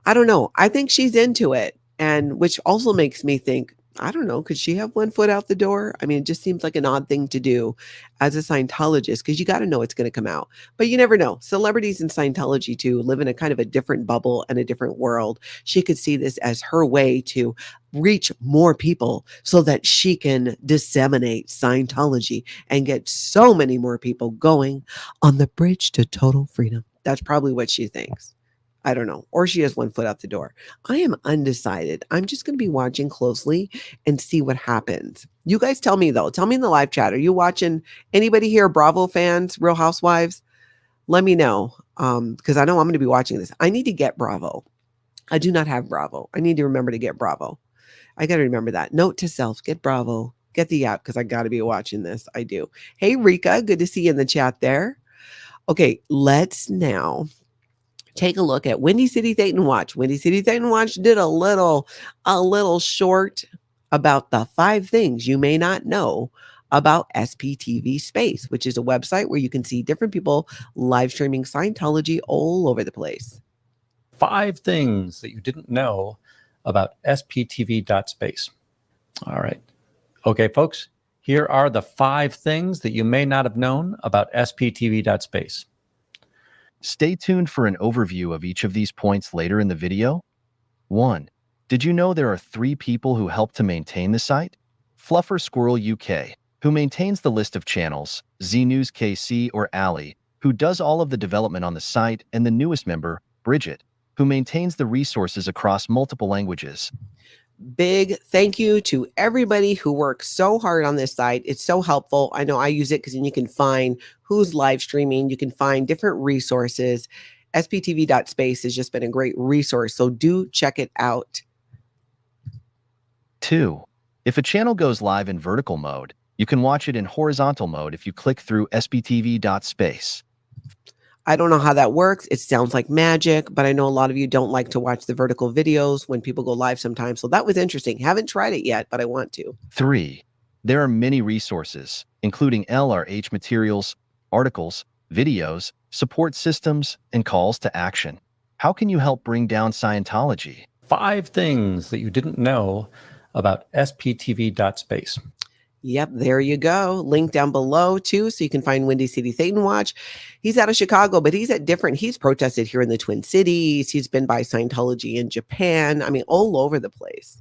I don't know. I think she's into it. And which also makes me think, I don't know, could she have one foot out the door? I mean, it just seems like an odd thing to do as a Scientologist because you got to know it's going to come out. But you never know. Celebrities in Scientology, too, live in a kind of a different bubble and a different world. She could see this as her way to reach more people so that she can disseminate Scientology and get so many more people going on the bridge to total freedom. That's probably what she thinks. I don't know. Or she has one foot out the door. I am undecided. I'm just going to be watching closely and see what happens. You guys tell me, though. Tell me in the live chat. Are you watching? Anybody here, Bravo fans, Real Housewives? Let me know because I know I'm going to be watching this. I need to get Bravo. I do not have Bravo. I need to remember to get Bravo. I got to remember that. Note to self, get Bravo. Get the app because I got to be watching this. I do. Hey, Rika. Good to see you in the chat there. Okay, let's now take a look at Windy City Thetan Watch. Windy City Thetan Watch did a little short about the 5 things you may not know about SPTV Space, which is a website where you can see different people live streaming Scientology all over the place. 5 things that you didn't know about SPTV.space. All right. Okay, folks, here are the 5 things that you may not have known about SPTV.space. Stay tuned for an overview of each of these points later in the video. 1. Did you know there are 3 people who help to maintain the site? Fluffer Squirrel UK, who maintains the list of channels, Z News KC or Ali, who does all of the development on the site, and the newest member, Bridget, who maintains the resources across multiple languages. Big thank you to everybody who works so hard on this site. It's so helpful. I know I use it because then you can find who's live streaming. You can find different resources. SPTV.space has just been a great resource. So do check it out. 2. If a channel goes live in vertical mode, you can watch it in horizontal mode if you click through SPTV.space. I don't know how that works. It sounds like magic, but I know a lot of you don't like to watch the vertical videos when people go live sometimes. So that was interesting. Haven't tried it yet, but I want to. 3. There are many resources, including LRH materials, articles, videos, support systems, and calls to action. How can you help bring down Scientology? 5 things that you didn't know about SPTV.space. Yep, there you go. Link down below too, so you can find Windy City Thetan Watch. He's out of Chicago, but he's protested here in the Twin Cities. He's been by Scientology in Japan. I mean, all over the place.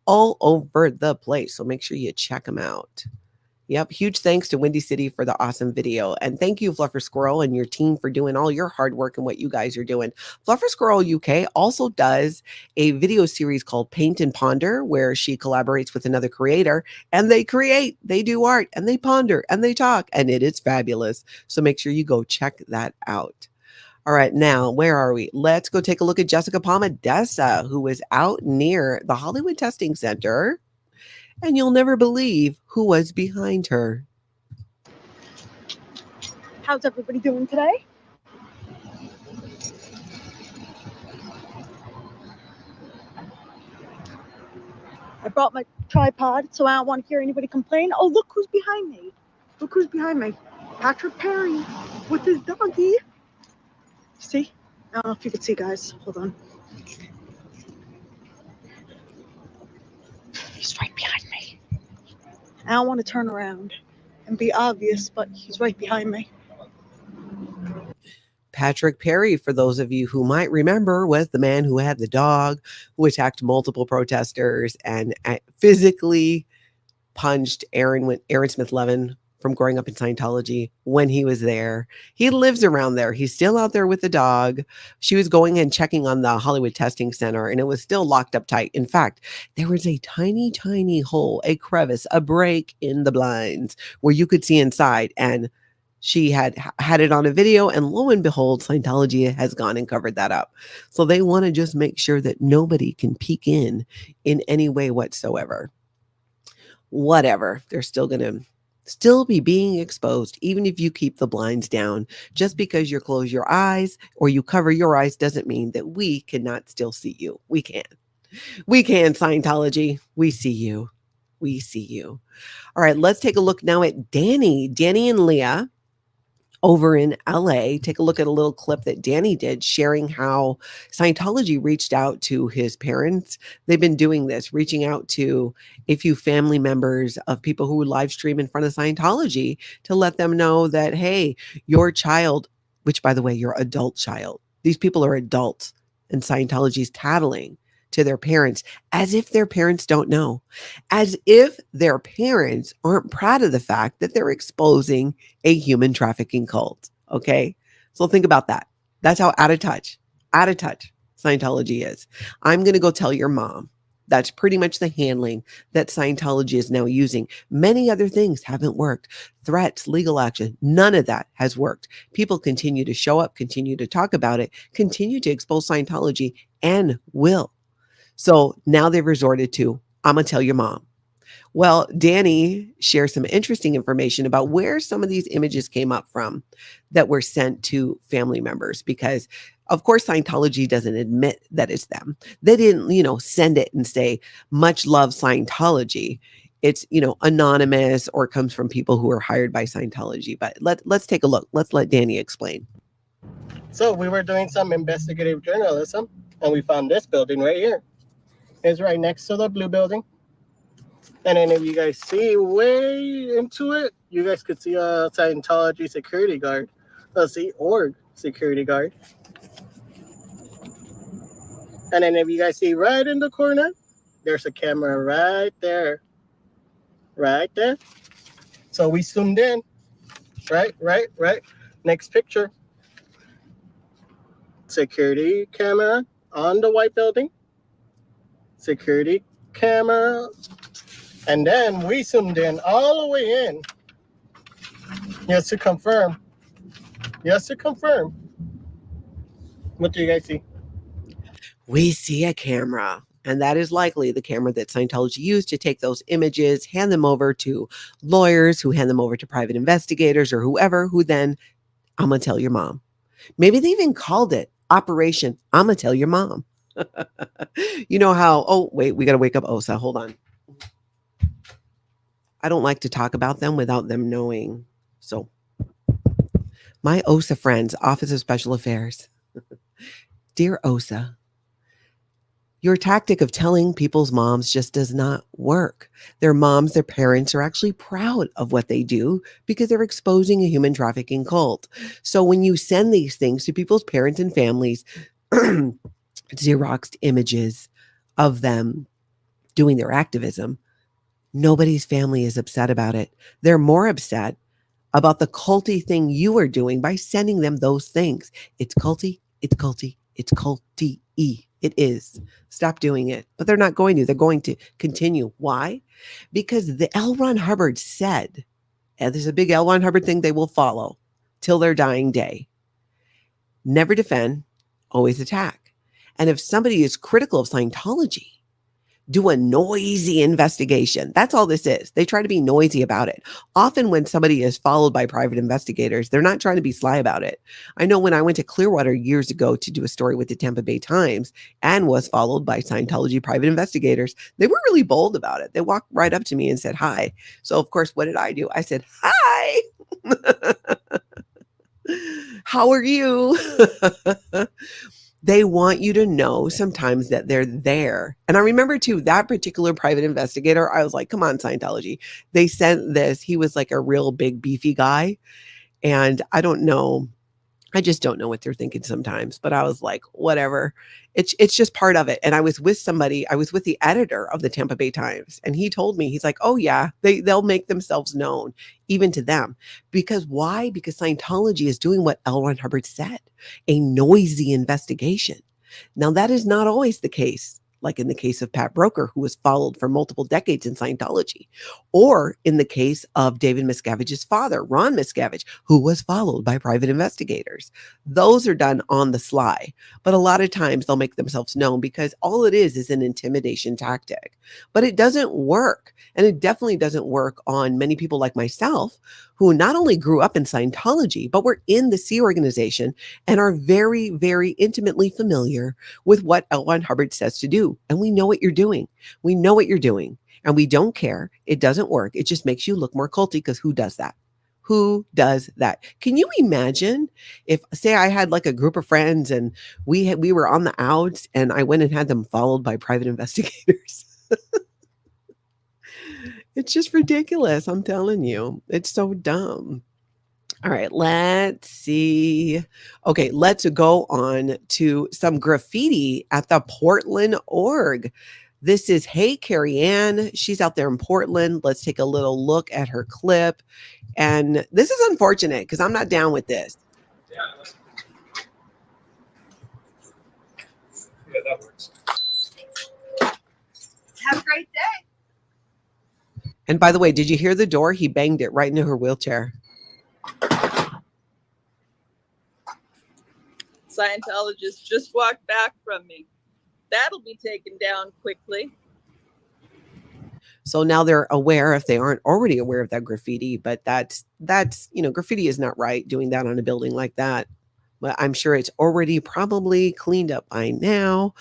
All over the place. So make sure you check him out. Yep. Huge thanks to Windy City for the awesome video. And thank you, Fluffer Squirrel, and your team for doing all your hard work and what you guys are doing. Fluffer Squirrel UK also does a video series called Paint and Ponder, where she collaborates with another creator and they do art, and they ponder, and they talk, and it is fabulous. So make sure you go check that out. All right, now, where are we? Let's go take a look at Jessica Palmadessa, who was out near the Hollywood Testing Center. And you'll never believe who was behind her. How's everybody doing today? I brought my tripod, so I don't want to hear anybody complain. Oh, look who's behind me. Look who's behind me. Patrick Perry with his doggy. See? I don't know if you can see, guys. Hold on. He's right behind me. I don't want to turn around and be obvious, but he's right behind me. Patrick Perry, for those of you who might remember, was the man who had the dog, who attacked multiple protesters and physically punched Aaron Smith-Levin from growing up in Scientology when he was there. He lives around there. He's still out there with the dog. She was going and checking on the Hollywood Testing Center, and it was still locked up tight. In fact, there was a tiny, tiny hole, a crevice, a break in the blinds where you could see inside. And she had it on a video, and lo and behold, Scientology has gone and covered that up. So they want to just make sure that nobody can peek in any way whatsoever. Whatever. They're still going to be being exposed, even if you keep the blinds down. Just because you close your eyes or you cover your eyes doesn't mean that we cannot still see you. We can. We can, Scientology. We see you. We see you. All right, let's take a look now at Danny and Leah over in LA. Take a look at a little clip that Danny did sharing how Scientology reached out to his parents. They've been doing this, reaching out to a few family members of people who would live stream in front of Scientology to let them know that, hey, your child, which by the way, your adult child, these people are adults, and Scientology is tattling to their parents as if their parents don't know, as if their parents aren't proud of the fact that they're exposing a human trafficking cult. Okay. So think about that. That's how out of touch Scientology is. I'm going to go tell your mom. That's pretty much the handling that Scientology is now using. Many other things haven't worked. Threats, legal action, none of that has worked. People continue to show up, continue to talk about it, continue to expose Scientology, and will. So now they've resorted to, I'm going to tell your mom. Well, Danny shares some interesting information about where some of these images came up from that were sent to family members, because of course, Scientology doesn't admit that it's them. They didn't, send it and say, much love Scientology. It's, anonymous or comes from people who are hired by Scientology. But let's take a look. Let's let Danny explain. So we were doing some investigative journalism and we found this building right here. It's right next to the blue building. And then if you guys see way into it, you guys could see a Scientology security guard. See, org security guard. And then if you guys see right in the corner, there's a camera right there. Right there. So we zoomed in. Right. Next picture. Security camera on the white building. Security camera. And then we zoomed in all the way in. Yes, to confirm. What do you guys see? We see a camera, and that is likely the camera that Scientology used to take those images, hand them over to lawyers who hand them over to private investigators or whoever, who then, I'm going to tell your mom. Maybe they even called it Operation I'm going to tell your mom. You know how, oh, wait, we got to wake up Osa. Hold on. I don't like to talk about them without them knowing. So my OSA friends, Office of Special Affairs. Dear OSA, your tactic of telling people's moms just does not work. Their moms, their parents are actually proud of what they do because they're exposing a human trafficking cult. So when you send these things to people's parents and families, Xeroxed images of them doing their activism, nobody's family is upset about it. They're more upset about the culty thing you are doing by sending them those things. It's culty, it's culty, it's culty-y. It is. Stop doing it. But they're not going to. They're going to continue. Why? Because the L. Ron Hubbard said, and there's a big L. Ron Hubbard thing they will follow till their dying day. Never defend, always attack. And if somebody is critical of Scientology, do a noisy investigation. That's all this is. They try to be noisy about it. Often when somebody is followed by private investigators, they're not trying to be sly about it. I know when I went to Clearwater years ago to do a story with the Tampa Bay Times and was followed by Scientology private investigators, they were really bold about it. They walked right up to me and said, hi. So of course, what did I do? I said, hi. How are you? They want you to know sometimes that they're there. And I remember too, that particular private investigator, I was like, come on, Scientology. They sent this. He was like a real big beefy guy. And I don't know. I just don't know what they're thinking sometimes, but I was like, whatever. It's just part of it. And I was with somebody, I was with the editor of the Tampa Bay Times, and he told me, he's like, oh yeah, they'll make themselves known even to them. Because why? Because Scientology is doing what L. Ron Hubbard said, a noisy investigation. Now that is not always the case. Like in the case of Pat Broker, who was followed for multiple decades in Scientology, or in the case of David Miscavige's father, Ron Miscavige, who was followed by private investigators. Those are done on the sly, but a lot of times they'll make themselves known because all it is an intimidation tactic. But it doesn't work, and it definitely doesn't work on many people like myself, who not only grew up in Scientology, but were in the Sea organization and are very, very intimately familiar with what L. Ron Hubbard says to do. And we know what you're doing. We know what you're doing. And we don't care. It doesn't work. It just makes you look more culty, because who does that? Who does that? Can you imagine if, say, I had like a group of friends and we were on the outs and I went and had them followed by private investigators? It's just ridiculous. I'm telling you, it's so dumb. All right, let's see. Okay, let's go on to some graffiti at the Portland org. This is Hey Carrie Ann. She's out there in Portland. Let's take a little look at her clip. And this is unfortunate because I'm not down with this. Yeah, that works. Have a great day. And by the way, did you hear the door? He banged it right into her wheelchair. Scientologist just walked back from me. That'll be taken down quickly. So now they're aware, if they aren't already aware of that graffiti, but that's, you know, graffiti is not right doing that on a building like that. But I'm sure it's already probably cleaned up by now.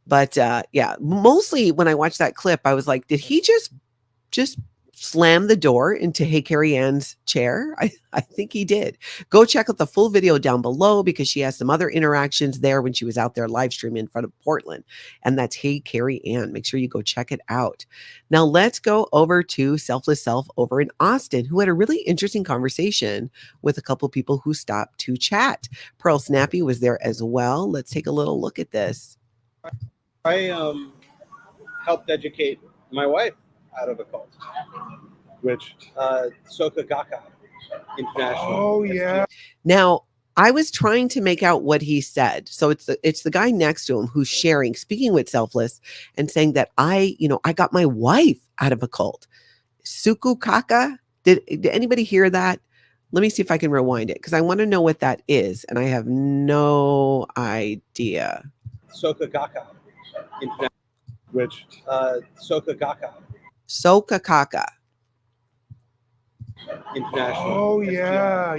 But yeah, mostly when I watched that clip, I was like, did he just slam the door into Hey Carrie Ann's chair? I think he did. Go check out the full video down below because she has some other interactions there when she was out there live streaming in front of Portland. And that's Hey Carrie Ann. Make sure you go check it out. Now let's go over to Selfless Self over in Austin, who had a really interesting conversation with a couple people who stopped to chat. Pearl Snappy was there as well. Let's take a little look at this. I helped educate my wife out of a cult. Which? Soka Gakkai International. Oh, yeah. Now, I was trying to make out what he said. So it's the guy next to him who's sharing, speaking with Selfless and saying that I got my wife out of a cult. Sukukaka. Did anybody hear that? Let me see if I can rewind it because I want to know what that is. And I have no idea. Soka Gakkai International. Which? Soka Gakkai Sokakaka International. Oh, yeah.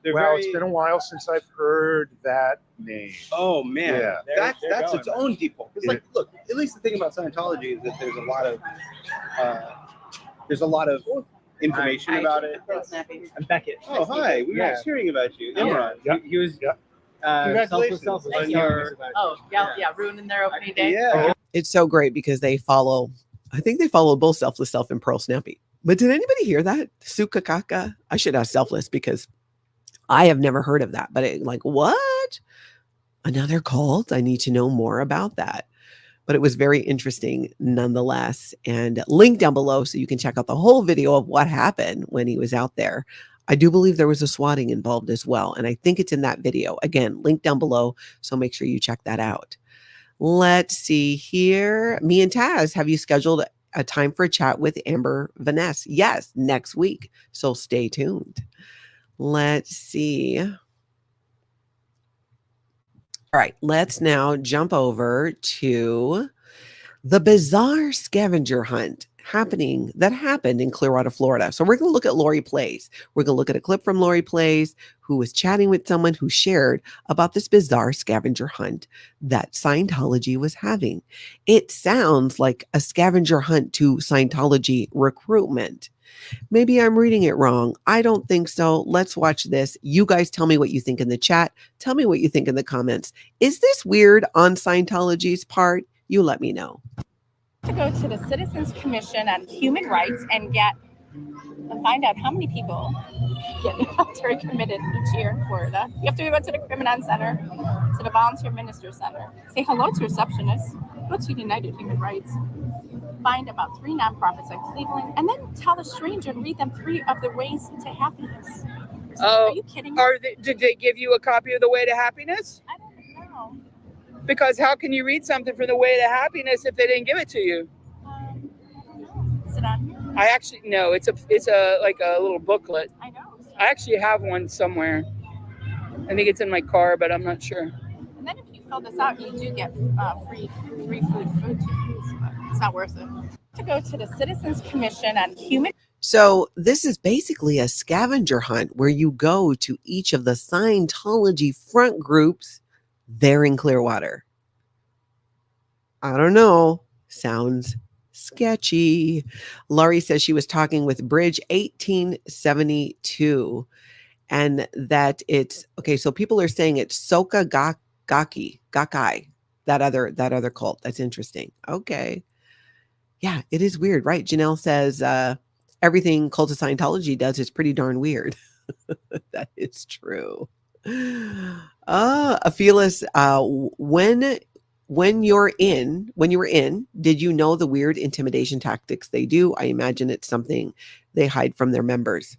Wow, it's been a while since I've heard that name. Oh man, Yeah. that's its own depot. It's like, look, at least the thing about Scientology is that there's a lot of information about it. I'm Beckett. Oh hi, we were just hearing about you. Imran. He was Congratulations selfless. on your. Oh, yeah, ruining their opening day. Yeah. It's so great because they follow, I think they follow both Selfless Self and Pearl Snappy. But did anybody hear that? Sukakaka? I should ask Selfless because I have never heard of that. But like, what? Another cult? I need to know more about that. But it was very interesting nonetheless. And link down below so you can check out the whole video of what happened when he was out there. I do believe there was a swatting involved as well. And I think it's in that video. Again, link down below. So make sure you check that out. Let's see here. Me and Taz, have you scheduled a time for a chat with Amber Vanessa? Yes, next week. So stay tuned. Let's see. All right, let's now jump over to the bizarre scavenger hunt that happened in Clearwater, Florida. So we're going to look at Lori Plays. We're going to look at a clip from Lori Plays, who was chatting with someone who shared about this bizarre scavenger hunt that Scientology was having. It sounds like a scavenger hunt to Scientology recruitment. Maybe I'm reading it wrong. I don't think so. Let's watch this. You guys tell me what you think in the chat. Tell me what you think in the comments. Is this weird on Scientology's part? You let me know. To go to the Citizens Commission on Human Rights and find out how many people get military committed each year in Florida. You have to go to the Criminal Center, to the Volunteer Minister Center, say hello to receptionists, go to United Human Rights, find about 3 nonprofits in Cleveland, and then tell a stranger and read them 3 of the ways to happiness. Are you kidding me? Did they give you a copy of The Way to Happiness? I don't know. Because how can you read something from The Way to Happiness if they didn't give it to you? Is it on here? I actually no. It's a like a little booklet. I know. I actually have one somewhere. I think it's in my car, but I'm not sure. And then if you fill this out, you do get free food to use, but it's not worth it. To go to the Citizens Commission on Human. So this is basically a scavenger hunt where you go to each of the Scientology front groups there in Clearwater. I don't know. Sounds Sketchy. Laurie says she was talking with Bridge 1872 and that it's okay. So people are saying it's Soka Gakkai, that other cult. That's interesting. Okay. Yeah, it is weird, right? Janelle says everything Cult of Scientology does is pretty darn weird. That is true. Aphilas, when you were in, did you know the weird intimidation tactics they do? I imagine it's something they hide from their members.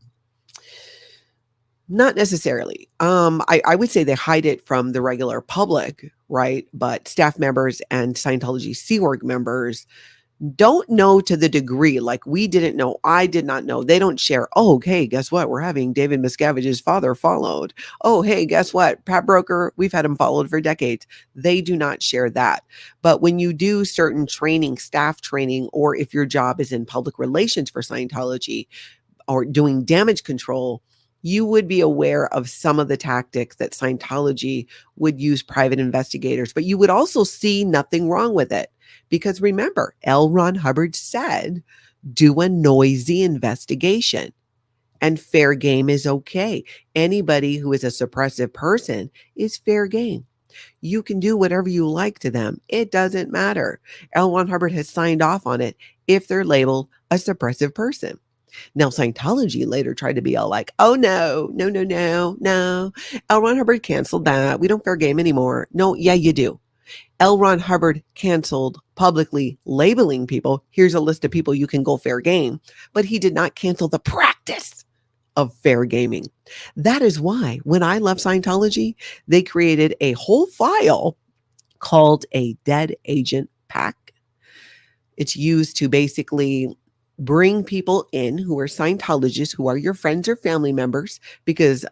Not necessarily. I would say they hide it from the regular public, right? But staff members and Scientology Sea Org members don't know to the degree, like we didn't know. I did not know. They don't share. Oh, hey, guess what? We're having David Miscavige's father followed. Oh, hey, guess what? Pat Broker, we've had him followed for decades. They do not share that. But when you do certain training, staff training, or if your job is in public relations for Scientology or doing damage control, you would be aware of some of the tactics that Scientology would use private investigators, but you would also see nothing wrong with it. Because remember, L. Ron Hubbard said, do a noisy investigation and fair game is okay. Anybody who is a suppressive person is fair game. You can do whatever you like to them. It doesn't matter. L. Ron Hubbard has signed off on it if they're labeled a suppressive person. Now, Scientology later tried to be all like, oh, no. L. Ron Hubbard canceled that. We don't fair game anymore. No, yeah, you do. L. Ron Hubbard canceled publicly labeling people. Here's a list of people you can go fair game. But he did not cancel the practice of fair gaming. That is why when I left Scientology, they created a whole file called a dead agent pack. It's used to basically bring people in who are Scientologists, who are your friends or family members, because,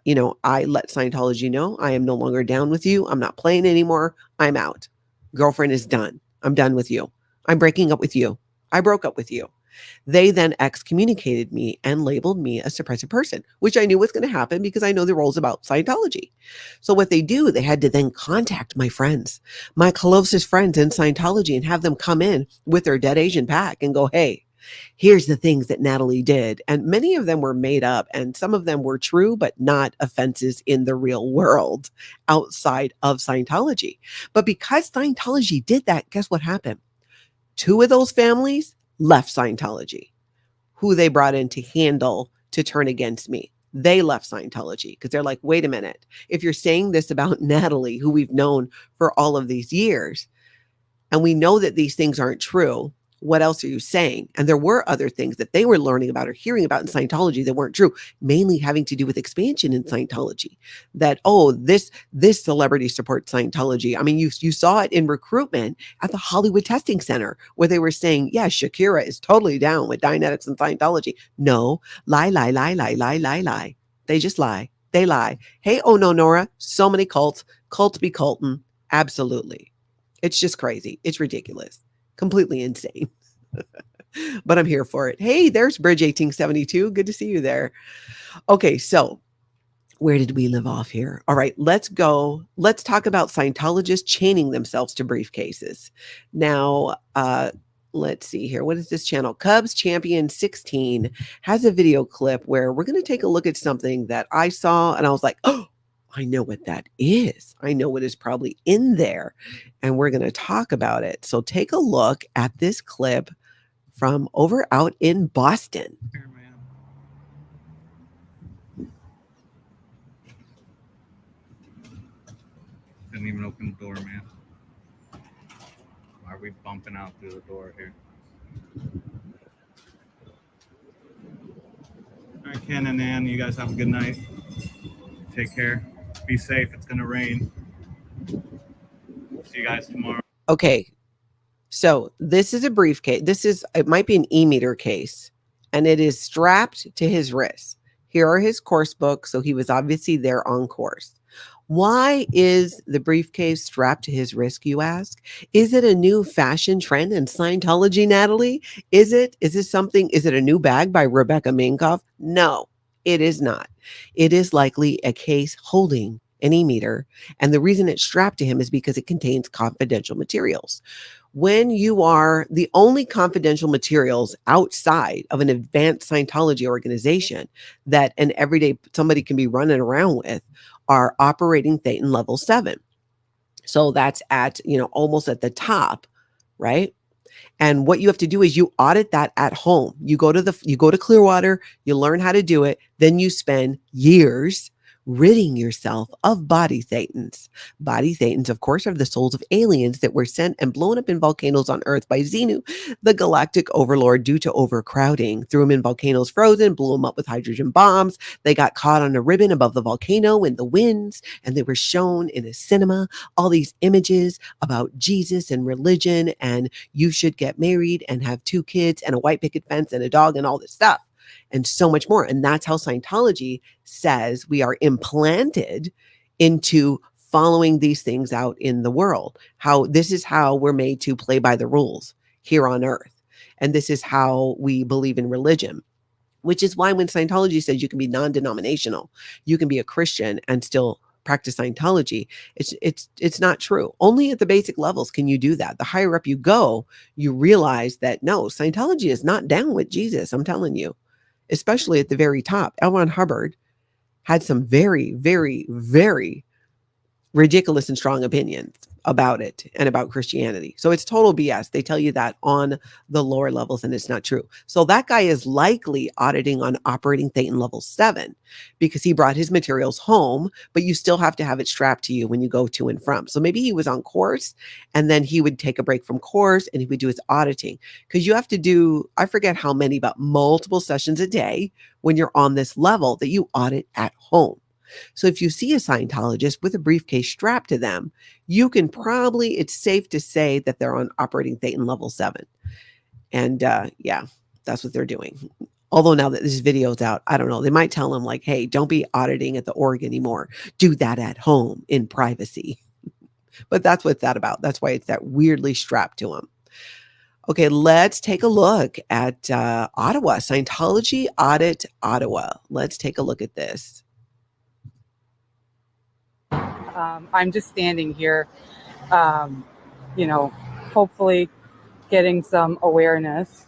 I let Scientology know I am no longer down with you. I'm not playing anymore. I'm out. Girlfriend is done. I'm done with you. I'm breaking up with you. I broke up with you. They then excommunicated me and labeled me a suppressive person, which I knew was going to happen because I know the rules about Scientology. So what they do, they had to then contact my friends, my closest friends in Scientology, and have them come in with their dead Asian pack and go, hey, here's the things that Natalie did. And many of them were made up and some of them were true, but not offenses in the real world outside of Scientology. But because Scientology did that, guess what happened? 2 of those families left Scientology, who they brought in to turn against me. They left Scientology because they're like, wait a minute. If you're saying this about Natalie, who we've known for all of these years, and we know that these things aren't true, what else are you saying? And there were other things that they were learning about or hearing about in Scientology that weren't true, mainly having to do with expansion in Scientology. That, this celebrity supports Scientology. I mean, you saw it in recruitment at the Hollywood Testing Center where they were saying, yeah, Shakira is totally down with Dianetics and Scientology. No, lie. They just lie. They lie. Hey, oh no, Nora, so many cults be cultin'. Absolutely. It's just crazy. It's ridiculous. Completely insane. But I'm here for it. Hey, there's Bridge 1872. Good to see you there. Okay, so where did we live off here? All right, let's go. Let's talk about Scientologists chaining themselves to briefcases. Now, let's see here. What is this channel? Cubs Champion 16 has a video clip where we're going to take a look at something that I saw and I was like, oh, I know what that is. I know what is probably in there. And we're going to talk about it. So take a look at this clip from over out in Boston. Didn't even open the door, man. Why are we bumping out through the door here? All right, Ken and Ann, you guys have a good night. Take care. Be safe. It's going to rain. See you guys tomorrow. Okay. So this is a briefcase. It might be an e-meter case, and it is strapped to his wrist. Here are his course books. So he was obviously there on course. Why is the briefcase strapped to his wrist, you ask? Is it a new fashion trend in Scientology, Natalie? Is it a new bag by Rebecca Minkoff? No, it is not. It is likely a case holding an e-meter. And the reason it's strapped to him is because it contains confidential materials. When you are the only confidential materials outside of an advanced Scientology organization that an everyday somebody can be running around with are operating Thetan level 7. So that's at, almost at the top, right? And what you have to do is you audit that at home. You go to Clearwater, you learn how to do it, then you spend years ridding yourself of body thetans. Body thetans, of course, are the souls of aliens that were sent and blown up in volcanoes on Earth by Xenu, the galactic overlord, due to overcrowding. Threw them in volcanoes frozen, blew them up with hydrogen bombs. They got caught on a ribbon above the volcano in the winds, and they were shown in a cinema, all these images about Jesus and religion, and you should get married and have 2 kids and a white picket fence and a dog and all this stuff. And so much more. And that's how Scientology says we are implanted into following these things out in the world. How this is how we're made to play by the rules here on Earth. And this is how we believe in religion, which is why when Scientology says you can be non-denominational, you can be a Christian and still practice Scientology, it's not true. Only at the basic levels can you do that. The higher up you go, you realize that no, Scientology is not down with Jesus. I'm telling you. Especially at the very top. L. Ron Hubbard had some very, very, very ridiculous and strong opinions about it and about Christianity. So it's total BS. They tell you that on the lower levels, and it's not true. So that guy is likely auditing on operating Thetan level 7 because he brought his materials home, but you still have to have it strapped to you when you go to and from. So maybe he was on course and then he would take a break from course and he would do his auditing, because you have to do, I forget how many, but multiple sessions a day when you're on this level that you audit at home. So if you see a Scientologist with a briefcase strapped to them, you can probably, it's safe to say that they're on operating Thetan level 7. And yeah, that's what they're doing. Although now that this video is out, I don't know, they might tell them like, hey, don't be auditing at the org anymore. Do that at home in privacy. But that's what that's about. That's why it's that weirdly strapped to them. Okay, let's take a look at Ottawa, Scientology Audit Ottawa. Let's take a look at this. I'm just standing here, hopefully getting some awareness.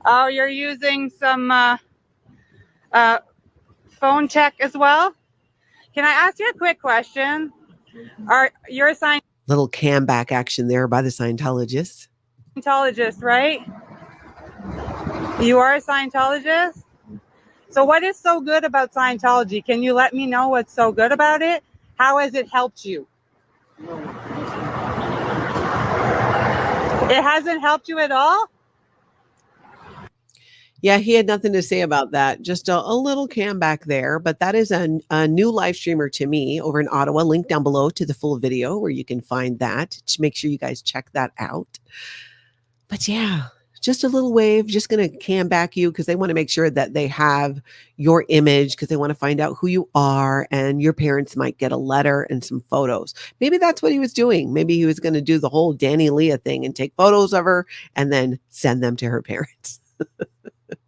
Oh, you're using some phone check as well? Can I ask you a quick question? You're a Little cam back action there by the Scientologists. Scientologist, right? You are a Scientologist? So what is so good about Scientology? Can you let me know what's so good about it? How has it helped you? It hasn't helped you at all? Yeah, he had nothing to say about that. Just a little cam back there. But that is a new live streamer to me over in Ottawa. Link down below to the full video where you can find that. Just make sure you guys check that out. But yeah. Just a little wave, just going to cam back you because they want to make sure that they have your image, because they want to find out who you are, and your parents might get a letter and some photos. Maybe that's what he was doing. Maybe he was going to do the whole Danny Leah thing and take photos of her and then send them to her parents.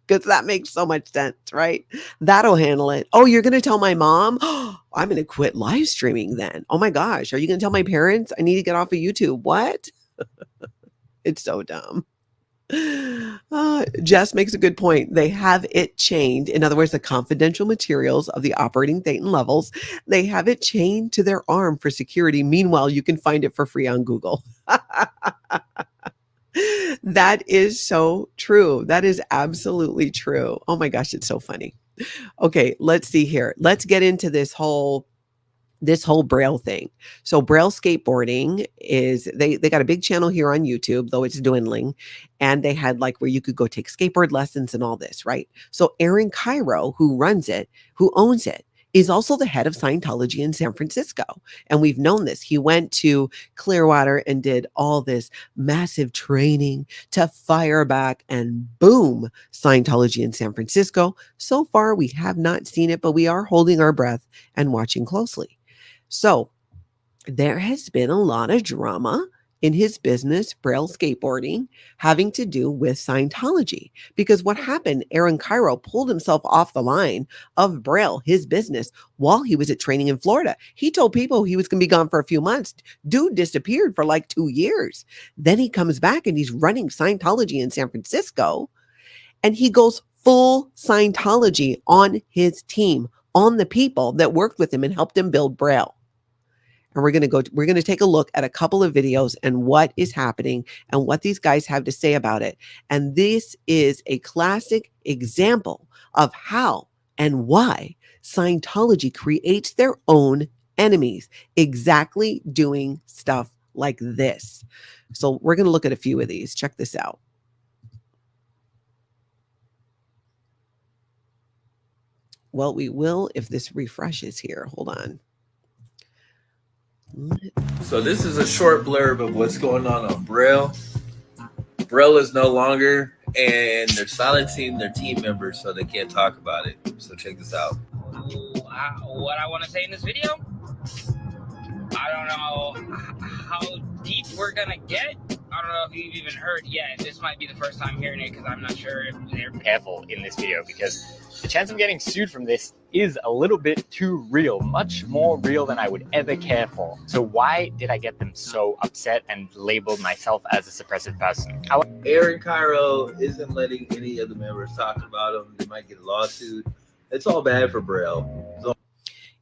Because that makes so much sense, right? That'll handle it. Oh, you're going to tell my mom? I'm going to quit live streaming then. Oh my gosh. Are you going to tell my parents I need to get off of YouTube? What? It's so dumb. Jess makes a good point. They have it chained. In other words, the confidential materials of the operating Thetan levels, they have it chained to their arm for security. Meanwhile, you can find it for free on Google. That is so true. That is absolutely true. Oh my gosh, it's so funny. Okay, let's see here. Let's get into this whole Braille thing. So Braille Skateboarding is, they got a big channel here on YouTube, though it's dwindling. And they had like where you could go take skateboard lessons and all this, right? So Aaron Kyro, who runs it, who owns it, is also the head of Scientology in San Francisco. And we've known this. He went to Clearwater and did all this massive training to fire back, and boom, Scientology in San Francisco. So far, we have not seen it, but we are holding our breath and watching closely. So there has been a lot of drama in his business, Braille Skateboarding, having to do with Scientology. Because what happened, Aaron Kyro pulled himself off the line of Braille, his business, while he was at training in Florida. He told people he was going to be gone for a few months. Dude disappeared for like 2 years. Then he comes back and he's running Scientology in San Francisco. And he goes full Scientology on his team, on the people that worked with him and helped him build Braille. And we're going to take a look at a couple of videos and what is happening and what these guys have to say about it. And this is a classic example of how and why Scientology creates their own enemies, exactly doing stuff like this. So we're going to look at a few of these. Check this out. Well, we will if this refreshes here. Hold on. So this is a short blurb of what's going on Braille. Braille is no longer, and they're silencing their team members so they can't talk about it. So check this out. What I want to say in this video, I don't know how deep we're gonna get. I don't know if you've even heard yet. This might be the first time hearing it because I'm not sure if they're careful in this video, because the chance of getting sued from this is a little bit too real, much more real than I would ever care for. So why did I get them so upset and labeled myself as a suppressive person? Aaron Kyro isn't letting any of the members talk about him. They might get a lawsuit. It's all bad for Braille. So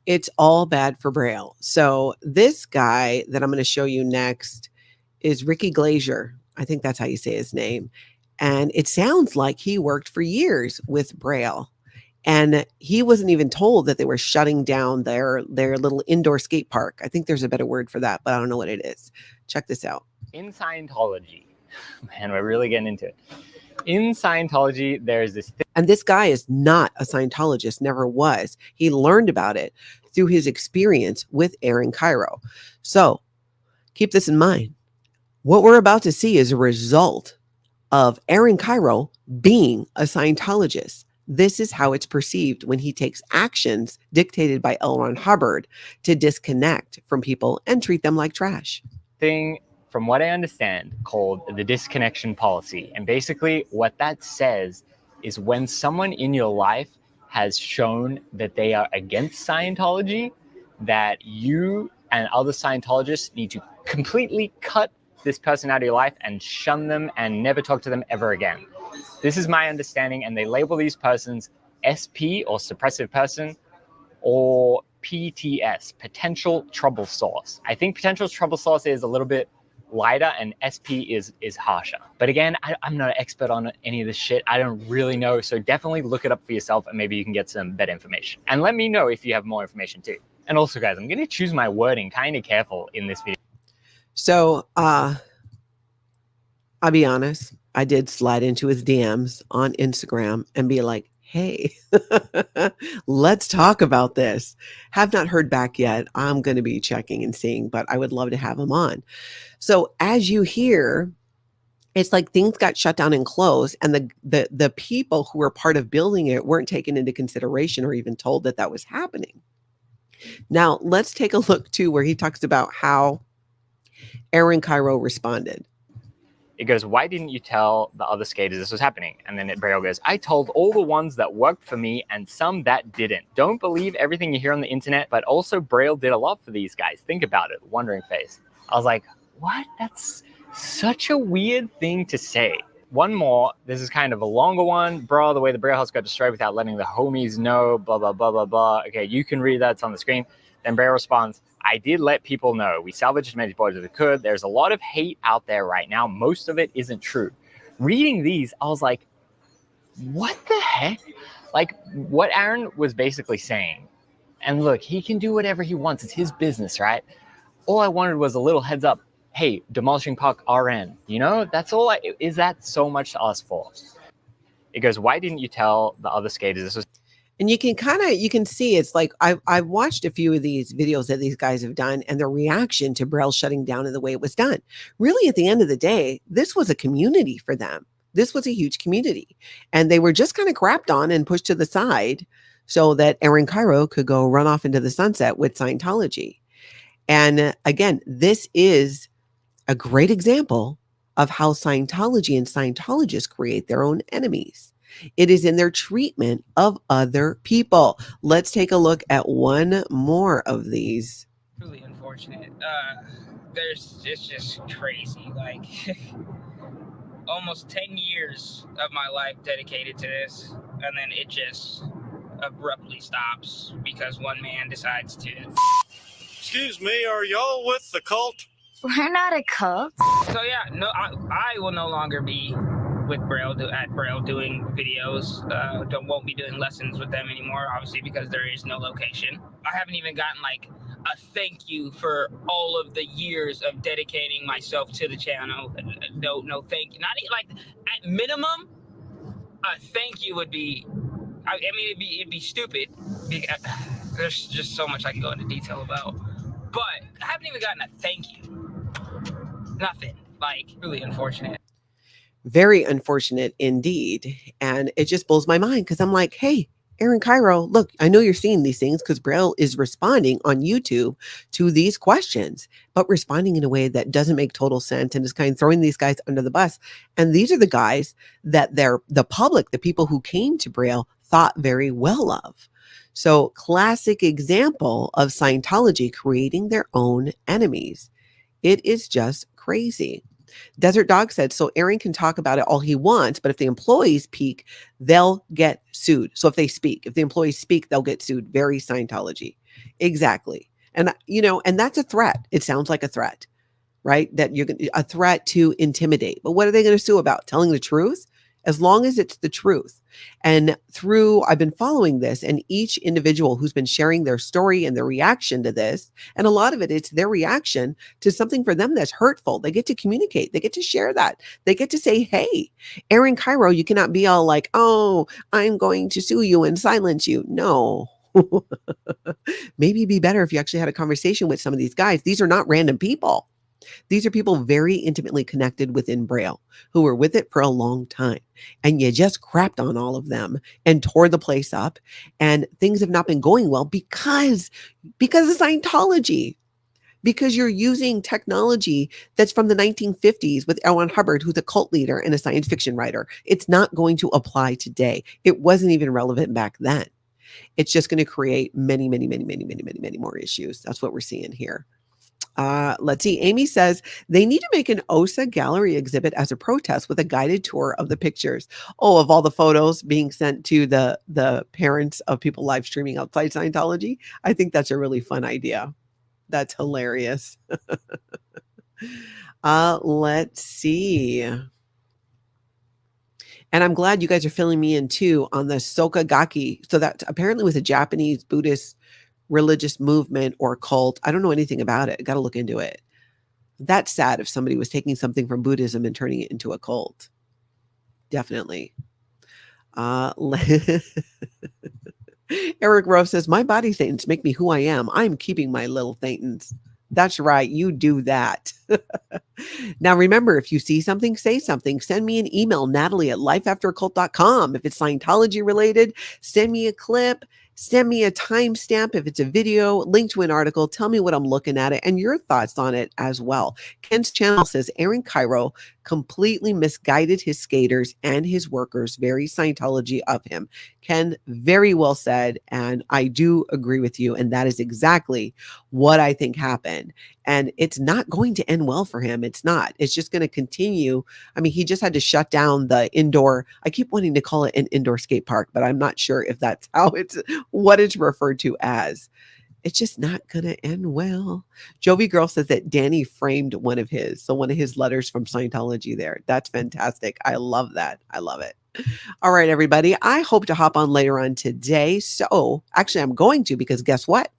it's all bad for Braille. So this guy that I'm going to show you next is Ricky Glazier. I think that's how you say his name. And it sounds like he worked for years with Braille. And he wasn't even told that they were shutting down their little indoor skate park. I think there's a better word for that, but I don't know what it is. Check this out. In Scientology, man, we're really getting into it. In Scientology, there's this thing. And this guy is not a Scientologist, never was. He learned about it through his experience with Aaron Kyro. So keep this in mind. What we're about to see is a result of Aaron Kyro being a Scientologist. This is how it's perceived when he takes actions dictated by L. Ron Hubbard to disconnect from people and treat them like trash. Thing, from what I understand, called the disconnection policy. And basically what that says is when someone in your life has shown that they are against Scientology, that you and other Scientologists need to completely cut this person out of your life and shun them and never talk to them ever again. This is my understanding, and they label these persons SP, or suppressive person, or PTS, potential trouble source. I think potential trouble source is a little bit lighter, and SP is harsher. But again, I'm not an expert on any of this shit. I don't really know, so definitely look it up for yourself, and maybe you can get some better information. And let me know if you have more information too. And also, guys, I'm going to choose my wording kind of careful in this video. So, I'll be honest. I did slide into his DMs on Instagram and be like, hey, let's talk about this. Have not heard back yet. I'm going to be checking and seeing, but I would love to have him on. So as you hear, it's like things got shut down and closed, and the people who were part of building it weren't taken into consideration or even told that that was happening. Now, let's take a look too, where he talks about how Aaron Kyro responded. It goes, why didn't you tell the other skaters this was happening? And then Braille goes, I told all the ones that worked for me and some that didn't. Don't believe everything you hear on the internet, but also Braille did a lot for these guys. Think about it. Wondering face. I was like, what? That's such a weird thing to say. One more. This is kind of a longer one. Bro, the way the Braille house got destroyed without letting the homies know, blah, blah, blah, blah, blah. Okay, you can read that. It's on the screen. Then Braille responds, I did let people know. We salvaged as many boards as we could. There's a lot of hate out there right now. Most of it isn't true. Reading these, I was like, what the heck? Like what Aaron was basically saying. And look, he can do whatever he wants. It's his business, right? All I wanted was a little heads up. Hey, demolishing park RN. You know, that's all. Is that so much to ask for? It goes, why didn't you tell the other skaters this was? And you can see it's like I've watched a few of these videos that these guys have done and their reaction to Braille shutting down and the way it was done. Really, at the end of the day, this was a community for them. This was a huge community. And they were just kind of crapped on and pushed to the side so that Aaron Kyro could go run off into the sunset with Scientology. And again, this is a great example of how Scientology and Scientologists create their own enemies. It is in their treatment of other people. Let's take a look at one more of these. Truly unfortunate. It's just crazy. Like almost 10 years of my life dedicated to this, and then it just abruptly stops because one man decides to. Excuse me, are y'all with the cult? We're not a cult. So yeah, no, I will no longer be with Braille at Braille doing videos. Won't be doing lessons with them anymore, obviously, because there is no location. I haven't even gotten like a thank you for all of the years of dedicating myself to the channel. No thank you. Not even, like, at minimum, a thank you would be. I mean, it'd be stupid. There's just so much I can go into detail about, but I haven't even gotten a thank you. Nothing. Like, really unfortunate. Very unfortunate indeed. And it just blows my mind because I'm like, hey, Aaron Kyro, look, I know you're seeing these things because Braille is responding on YouTube to these questions, but responding in a way that doesn't make total sense and is kind of throwing these guys under the bus. And these are the guys that the public, the people who came to Braille, thought very well of. So classic example of Scientology creating their own enemies. It is just crazy. Desert Dog said, so Aaron can talk about it all he wants, but if the employees speak, they'll get sued. So if the employees speak, they'll get sued. Very Scientology. Exactly. And, and that's a threat. It sounds like a threat, right? That you're a threat to intimidate. But what are they going to sue about? Telling the truth? As long as it's the truth. And I've been following this, and each individual who's been sharing their story and their reaction to this, and a lot of it's their reaction to something for them that's hurtful. They get to communicate. They get to share that. They get to say, hey, Aaron Kyro, you cannot be all like, oh, I'm going to sue you and silence you. No. Maybe it'd be better if you actually had a conversation with some of these guys. These are not random people. These are people very intimately connected within Braille who were with it for a long time. And you just crapped on all of them and tore the place up. And things have not been going well because of Scientology. Because you're using technology that's from the 1950s with L. Ron Hubbard, who's a cult leader and a science fiction writer. It's not going to apply today. It wasn't even relevant back then. It's just going to create many, many, many, many, many, many, many more issues. That's what we're seeing here. Let's see. Amy says they need to make an OSA gallery exhibit as a protest with a guided tour of the pictures. Oh, of all the photos being sent to the parents of people live streaming outside Scientology. I think that's a really fun idea. That's hilarious. Let's see. And I'm glad you guys are filling me in too on the Sokagaki. So that apparently was a Japanese Buddhist religious movement or cult. I don't know anything about it. Got to look into it. That's sad if somebody was taking something from Buddhism and turning it into a cult. Definitely. Eric Rove says, my body thetans make me who I am. I'm keeping my little thetans. That's right. You do that. Now, remember, if you see something, say something. Send me an email, Natalie@lifeafteroccult.com. If it's Scientology related, send me a clip. Send me a timestamp if it's a video, link to an article. Tell me what I'm looking at it and your thoughts on it as well. Ken's channel says Aaron Kyro completely misguided his skaters and his workers. Very Scientology of him. Ken, very well said. And I do agree with you. And that is exactly what I think happened. And it's not going to end well for him. It's not. It's just going to continue. I mean, he just had to shut down the indoor. I keep wanting to call it an indoor skate park, but I'm not sure if that's what it's referred to as. It's just not going to end well. Jovi Girl says that Danny framed one of his letters from Scientology there. That's fantastic. I love that. I love it. All right, everybody. I hope to hop on later on today. So actually, I'm going to, because guess what?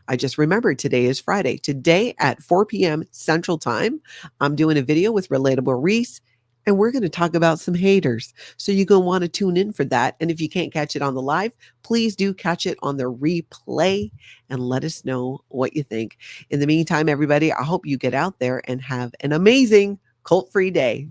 I just remembered today is Friday. Today at 4 p.m. Central Time, I'm doing a video with Relatable Reese, and we're going to talk about some haters. So you're going to want to tune in for that. And if you can't catch it on the live, please do catch it on the replay and let us know what you think. In the meantime, everybody, I hope you get out there and have an amazing cult-free day.